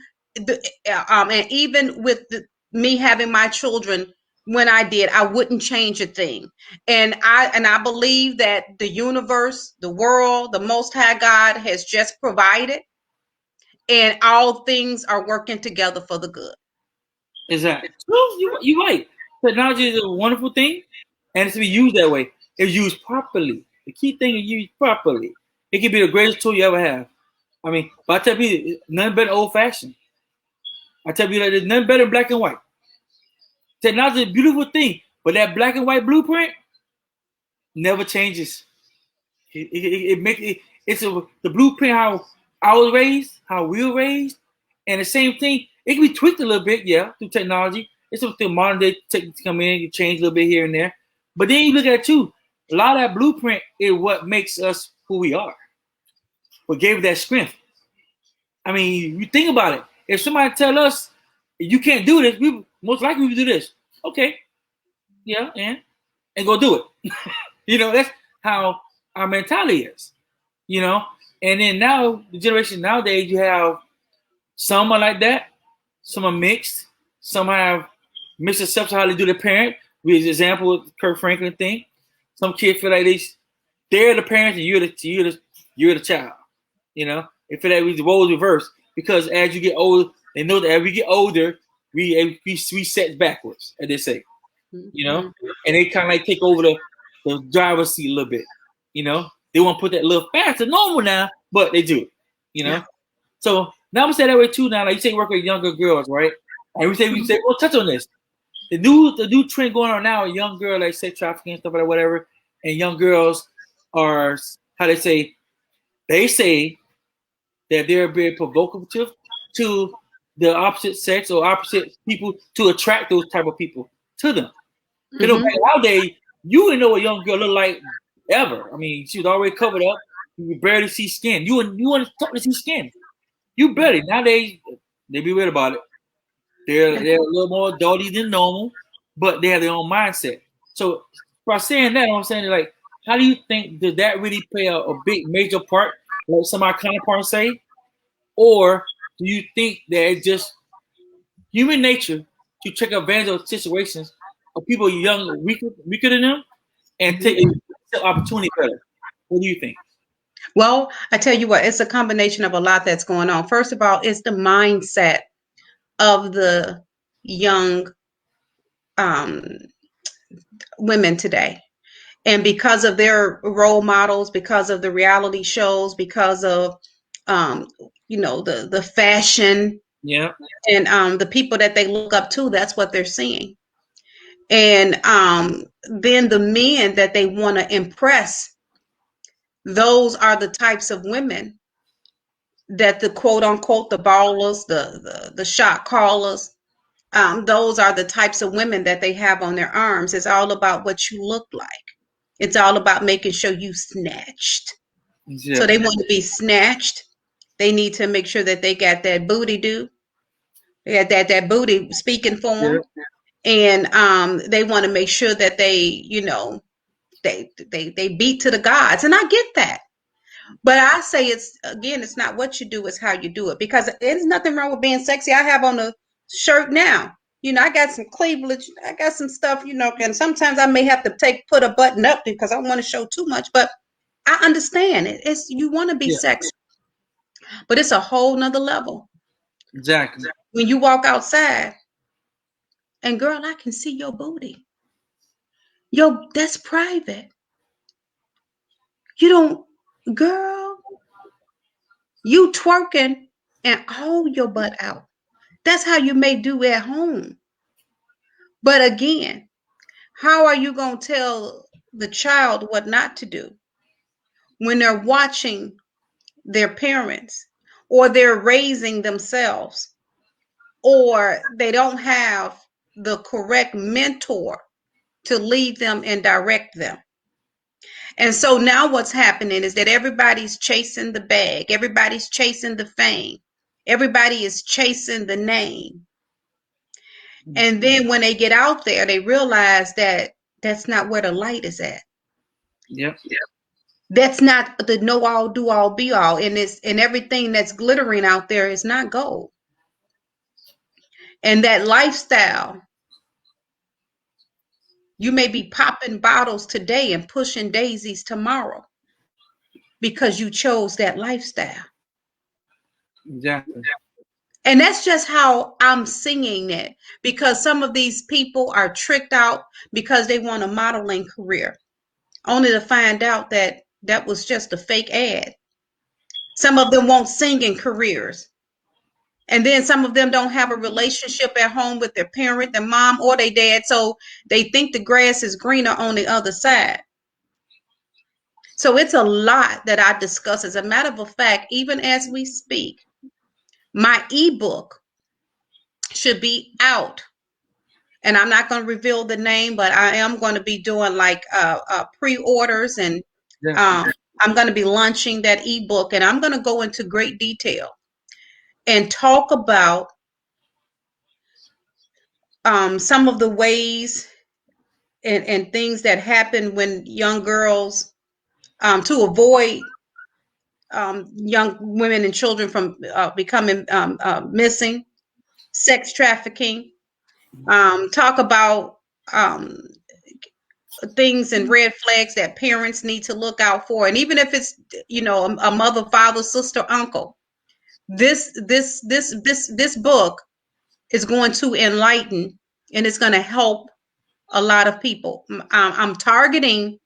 with me having my children, when I did, I wouldn't change a thing. And I believe that the universe, the world, the Most High God has just provided, and all things are working together for the good. Exactly. Well, you're right. Technology is a wonderful thing, and it's to be used that way. It's used properly. The key thing is used properly. It can be the greatest tool you ever have. I mean, but I tell you, nothing better old fashioned. I tell you that there's nothing better than black and white. Technology is a beautiful thing, but that black and white blueprint never changes. It's the blueprint how I was raised, how we were raised, and the same thing. It can be tweaked a little bit, through technology. It's through modern day techniques come in, you change a little bit here and there. But then you look at it too. A lot of that blueprint is what makes us who we are. What gave that strength. I mean, you think about it. If somebody tell us you can't do this, we most likely we do this. Okay, and go do it. That's how our mentality is. And then now the generation nowadays, you have some are like that, some are mixed, some have mixed acceptance how they do their parent. We have an example with Kirk Franklin thing. Some kids feel like they're the parents and you're the child. They feel like the roles reversed because as you get older, they know that as we get older, we set backwards, as they say. And they kind of like take over the driver's seat a little bit. They want to put that a little faster normal now, but they do it. So now I'm gonna say that way too. Now, like you say, you work with younger girls, right? And we say, well, touch on this. The new trend going on now, young girls like sex trafficking and stuff like that, whatever. And young girls are how they say that they're very provocative to the opposite sex or opposite people to attract those type of people to them. Nowadays, you wouldn't know what a young girl looked like ever. I mean, she was already covered up. You could barely see skin. You want to see skin. You barely. Nowadays, they be weird about it. They're a little more adulty than normal. but they have their own mindset. So by saying that, I'm saying like, how do you think did that really play a big major part, like some of our counterparts say, or do you think that it's just human nature to take advantage of situations of people young, weaker than them, and take the opportunity better? What do you think? Well, I tell you what, it's a combination of a lot that's going on. First of all, it's the mindset of the young women today. And because of their role models, because of the reality shows, because of the fashion, and the people that they look up to, that's what they're seeing. And then the men that they want to impress, those are the types of women that the quote unquote the ballers, the shot callers, those are the types of women that they have on their arms. It's all about what you look like. It's all about making sure you snatched. Yeah. So they want to be snatched. They need to make sure that they got that booty do. They got that booty speaking for them. Yeah. And they want to make sure that they beat to the gods. And I get that. But I say it's not what you do, it's how you do it. Because there's nothing wrong with being sexy. I have on a shirt now. I got some cleavage. I got some stuff, and sometimes I may have to put a button up because I don't want to show too much. But I understand it. It's you want to be sexy. But it's a whole nother level. Exactly. When you walk outside and girl, I can see your booty. That's private. You don't, girl, you twerking and hold your butt out. That's how you may do at home. But again, how are you going to tell the child what not to do when they're watching their parents or they're raising themselves or they don't have the correct mentor to lead them and direct them? And so now what's happening is that everybody's chasing the bag. Everybody's chasing the fame. Everybody is chasing the name. And then when they get out there, they realize that that's not where the light is at. Yep. That's not the know all, do all, be all. And everything that's glittering out there is not gold. And that lifestyle, you may be popping bottles today and pushing daisies tomorrow because you chose that lifestyle. Exactly. And that's just how I'm singing it, because some of these people are tricked out because they want a modeling career, only to find out that that was just a fake ad. Some of them want singing careers. And then some of them don't have a relationship at home with their parent, their mom or their dad. So they think the grass is greener on the other side. So it's a lot that I discuss. As a matter of fact, even as we speak, my ebook should be out. And I'm not going to reveal the name, but I am going to be doing like pre-orders, and I'm going to be launching that ebook, and I'm going to go into great detail and talk about some of the ways and things that happen when young girls to avoid young women and children from becoming missing, sex trafficking, talk about things and red flags that parents need to look out for. And even if it's, a mother, father, sister, uncle, this book is going to enlighten, and it's going to help a lot of people. I'm targeting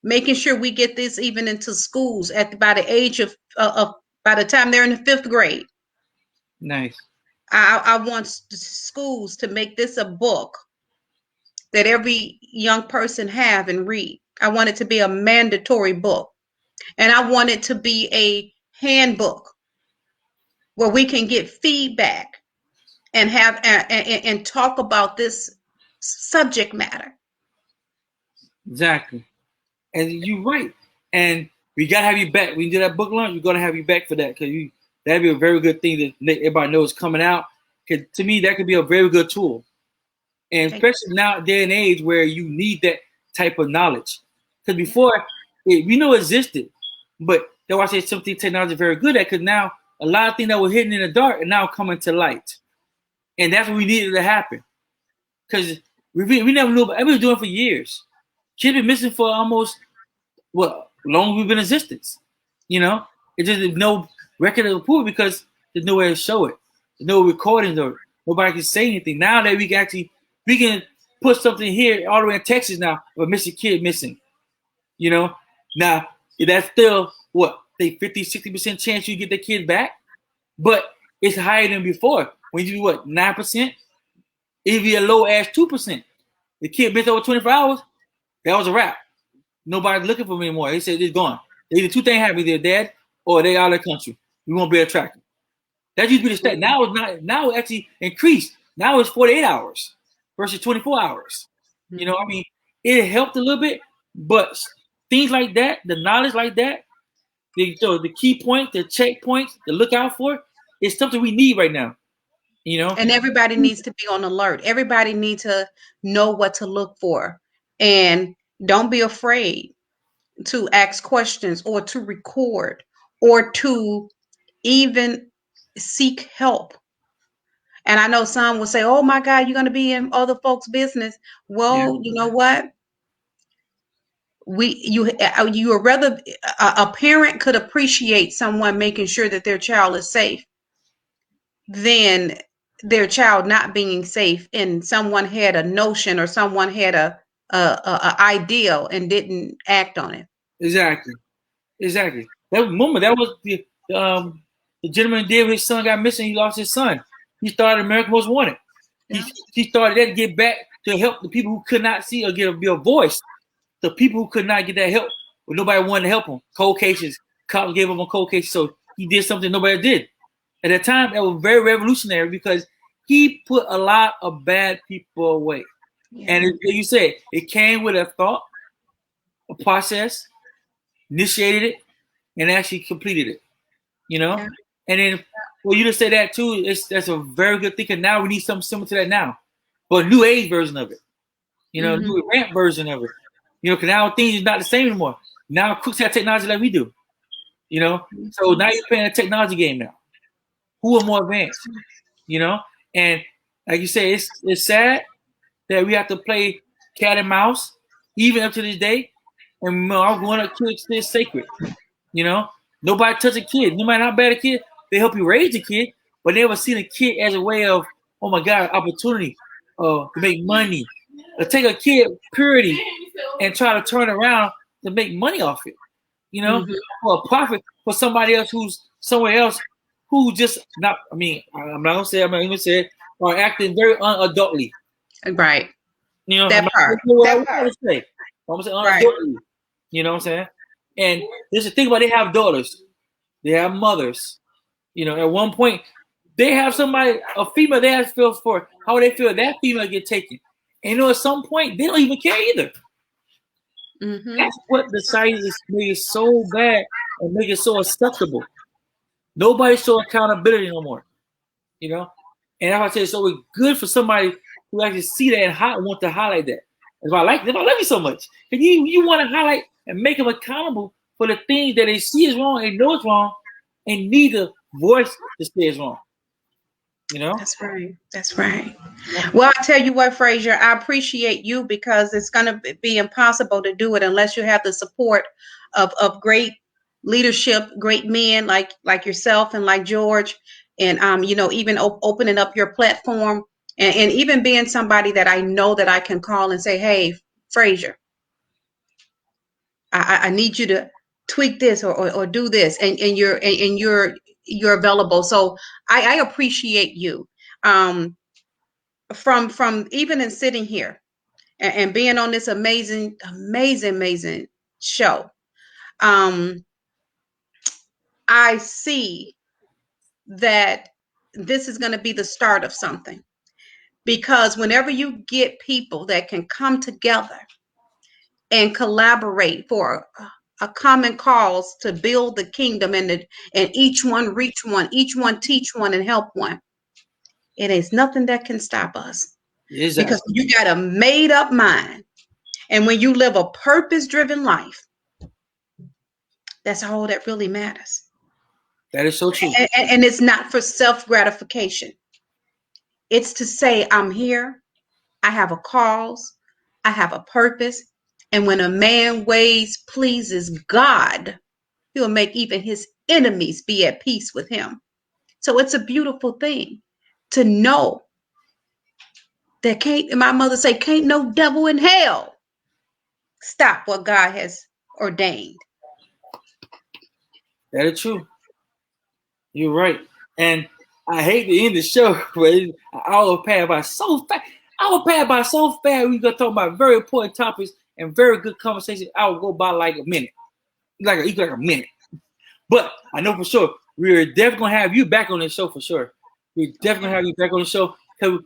making sure we get this even into schools by the age of by the time they're in the 5th grade. Nice. I want schools to make this a book that every young person have and read. I want it to be a mandatory book, and I want it to be a handbook where we can get feedback and have and talk about this subject matter. Exactly. And you're right. And we gotta have you back. When you do that book launch, we're gonna have you back for that, because that'd be a very good thing that everybody knows coming out. Because to me, that could be a very good tool. And especially now, day and age, where you need that type of knowledge. Because before, we know it existed, but that's why I say something technology is very good at. Because now a lot of things that were hidden in the dark are now coming to light, and that's what we needed to happen. Because we never knew. But we been doing it for years. Kids been missing for almost long as we've been in existence. You know, it just there's no record of the proof because there's nowhere to show it. There's no recordings or nobody can say anything. Now that we can put something here all the way in Texas now of a missing kid missing. You know, now that's still what 50-60% chance you get the kid back, but it's higher than before. When you do 9%, it'd be a low ass 2%. The kid missed over 24 hours, that was a wrap. Nobody's looking for him anymore. They said it's gone. Either two things happen: they're dead or they out of the country. We won't be attracted. That used to be the stat. Now it's not. Now it actually increased. Now it's 48 hours versus 24 hours. You know, I mean, it helped a little bit, but things like that, the knowledge like that, the key points, the checkpoints, the look out for, is something we need right now. You know, and everybody needs to be on alert. Everybody needs to know what to look for, and don't be afraid to ask questions or to record or to even seek help. And I know some will say, "Oh my God, you're going to be in other folks' business." Well, you know what? You would rather a parent could appreciate someone making sure that their child is safe than their child not being safe, and someone had a notion or someone had a ideal and didn't act on it. Exactly. That moment, that was the gentleman did with his son got missing. He lost his son. He started America's Most Wanted. He started that to get back to help the people who could not see or be a voice. The people who could not get that help, or nobody wanted to help him. Cold cases, cops gave him a cold case, so he did something nobody did. At that time, that was very revolutionary because he put a lot of bad people away. And like you said, it came with a thought, a process, initiated it, and actually completed it. You know, and then for you to say that too, that's a very good thing. And now we need something similar to that now, but a new age version of it. You know, a new ramp version of it. You know, because now things is not the same anymore. Now cooks have technology like we do. You know, so now you're playing a technology game now. Who are more advanced? You know, and like you say, it's sad that we have to play cat and mouse even up to this day. And I'm going up, kids still sacred. You know, nobody touch a kid, no matter how bad a kid. They help you raise a kid, but they never see the kid as a way of, oh my God, opportunity to make money. To take a kid purity and try to turn around to make money off it, you know, for a profit for somebody else who's somewhere else who just not. I mean, I'm not gonna say it, are acting very unadultly. Right. You know, that part. I'm gonna say unadultly. You know what I'm saying? And there's the thing about they have daughters, they have mothers. You know, at one point they have somebody, a female, they have feels for how they feel that female get taken. And you know, at some point, they don't even care either. That's what the society is making so bad and make it so acceptable. Nobody show accountability no more. You know? And that's why I say it's always good for somebody who actually see that and want to highlight that. That's why I love you so much. Because you want to highlight and make them accountable for the things that they see is wrong and know it's wrong and need a voice to say it's wrong. You know? That's right. That's right. Well, I tell you what, Frazier, I appreciate you because it's going to be impossible to do it unless you have the support of great leadership, great men like yourself and like George, and you know, even opening up your platform and even being somebody that I know that I can call and say, hey, Frazier, I need you to tweak this or do this, and you're available. So I appreciate you from even in sitting here and being on this amazing show. I see that this is going to be the start of something, because whenever you get people that can come together and collaborate for a common cause to build the kingdom, and each one reach one, each one teach one and help one, it is nothing that can stop us. Exactly. Because you got a made up mind. And when you live a purpose-driven life, that's all that really matters. That is so true. And it's not for self-gratification. It's to say, I'm here, I have a cause, I have a purpose. And when a man ways pleases God, he'll make even his enemies be at peace with him. So it's a beautiful thing to know that my mother say, can't no devil in hell stop what God has ordained. That is true. You're right. And I hate to end the show, but I will pass by so fast. We're gonna talk about very important topics and very good conversation. I will go by like a minute. Like a minute. But I know for sure we're definitely gonna have you back on the show for sure. We're definitely gonna have you back on the show because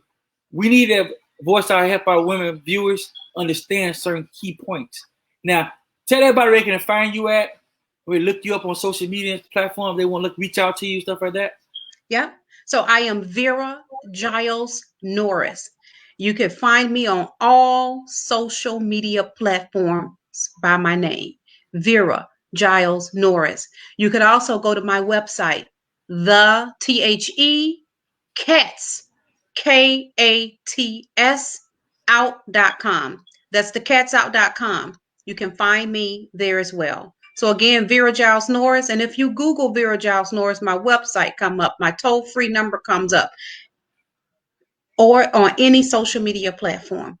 we need to voice our help our women viewers understand certain key points. Now, tell everybody where they can find you at. We look you up on social media platforms. They want to reach out to you, stuff like that. Yeah. So I am Vera Giles Norris. You can find me on all social media platforms by my name, Vera Giles Norris. You could also go to my website, cats, KATS out.com. That's thecatsout.com. You can find me there as well. So again, Vera Giles Norris. And if you Google Vera Giles Norris, my website come up, my toll-free number comes up, or on any social media platform.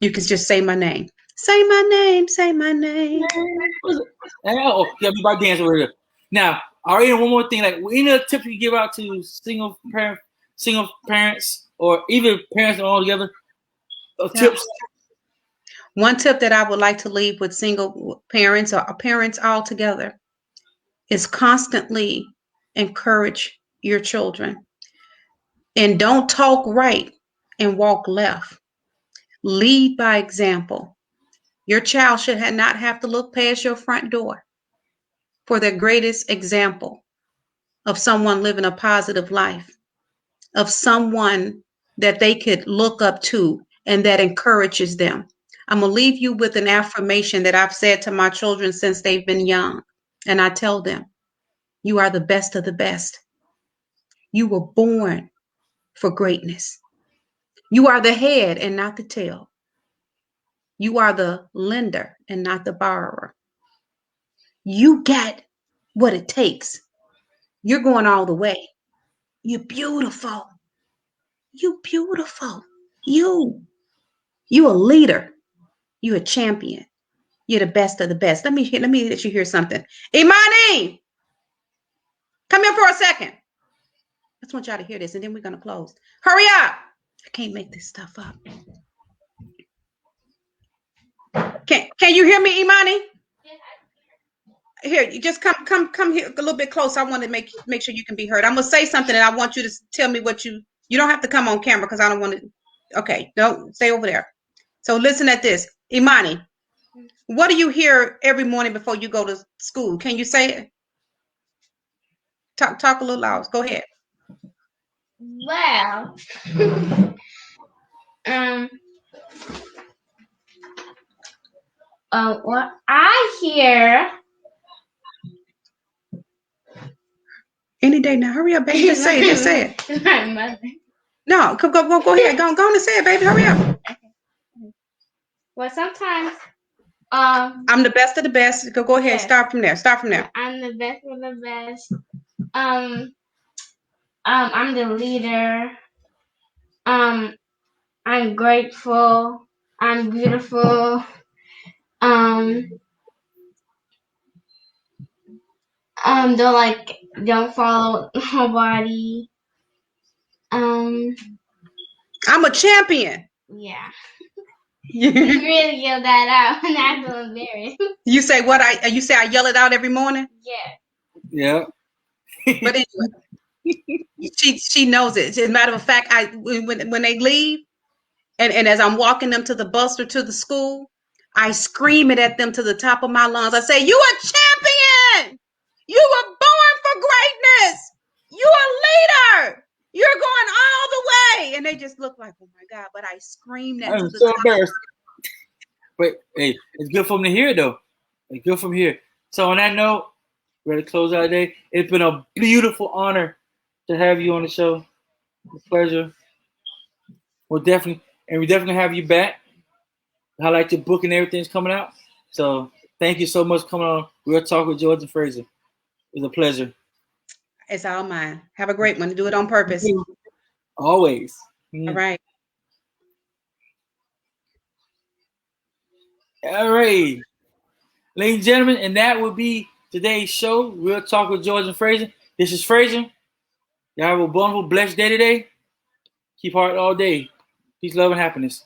You can just say my name. Say my name, say my name. Oh, yeah, we about dancing over here. Now, already one more thing, like any other tips you give out to single parents, or even parents all together? Tips. One tip that I would like to leave with single parents or parents all together is constantly encourage your children. And don't talk right and walk left. Lead by example. Your child should not have to look past your front door for their greatest example of someone living a positive life, of someone that they could look up to and that encourages them. I'm going to leave you with an affirmation that I've said to my children since they've been young. And I tell them, you are the best of the best. You were born for greatness. You are the head and not the tail. You are the lender and not the borrower. You got what it takes. You're going all the way. You're beautiful. You beautiful. You a leader. You a champion. You're the best of the best. Let me let you hear something. Imani, come here for a second. I just want y'all to hear this, and then we're gonna close. Hurry up! I can't make this stuff up. Can you hear me, Imani? Here, you just come here a little bit close. I want to make sure you can be heard. I'm gonna say something, and I want you to tell me what you don't have to come on camera because I don't want to. Okay, don't stay over there. So listen at this, Imani. What do you hear every morning before you go to school? Can you say it? Talk a little loud. Go ahead. Well, what I hear. Any day now. Hurry up, baby. Just say it. Just say it. It's my mother. No, go ahead. Go on and say it, baby. Hurry up. Okay. Well, sometimes I'm the best of the best. Go ahead. Yes. Start from there. I'm the best of the best. I'm the leader. I'm grateful. I'm beautiful. Don't follow nobody. I'm a champion. Yeah. You really yell that out, and I feel embarrassed. You say what? You say I yell it out every morning? Yeah. But anyway, she knows it. As a matter of fact, when they leave, and as I'm walking them to the bus or to the school, I scream it at them to the top of my lungs. I say, "You a champion! You were born for greatness! You a leader! You're going all the way!" And they just look like, oh my God, but I screamed that to I'm the so top. embarrassed. But hey, it's good for them to hear though. It's good from here. So on that note, we're ready to close out today. It's been a beautiful honor to have you on the show. It's a pleasure. We definitely have you back. I like your book and everything's coming out. So thank you so much for coming on. We'll talk with George and Fraser. It was a pleasure. It's all mine. Have a great one. Do it on purpose. Always. All right. All right. Ladies and gentlemen, and that will be today's show. We'll talk with George and Fraser. This is Fraser. Y'all have a wonderful, blessed day today. Keep heart all day. Peace, love, and happiness.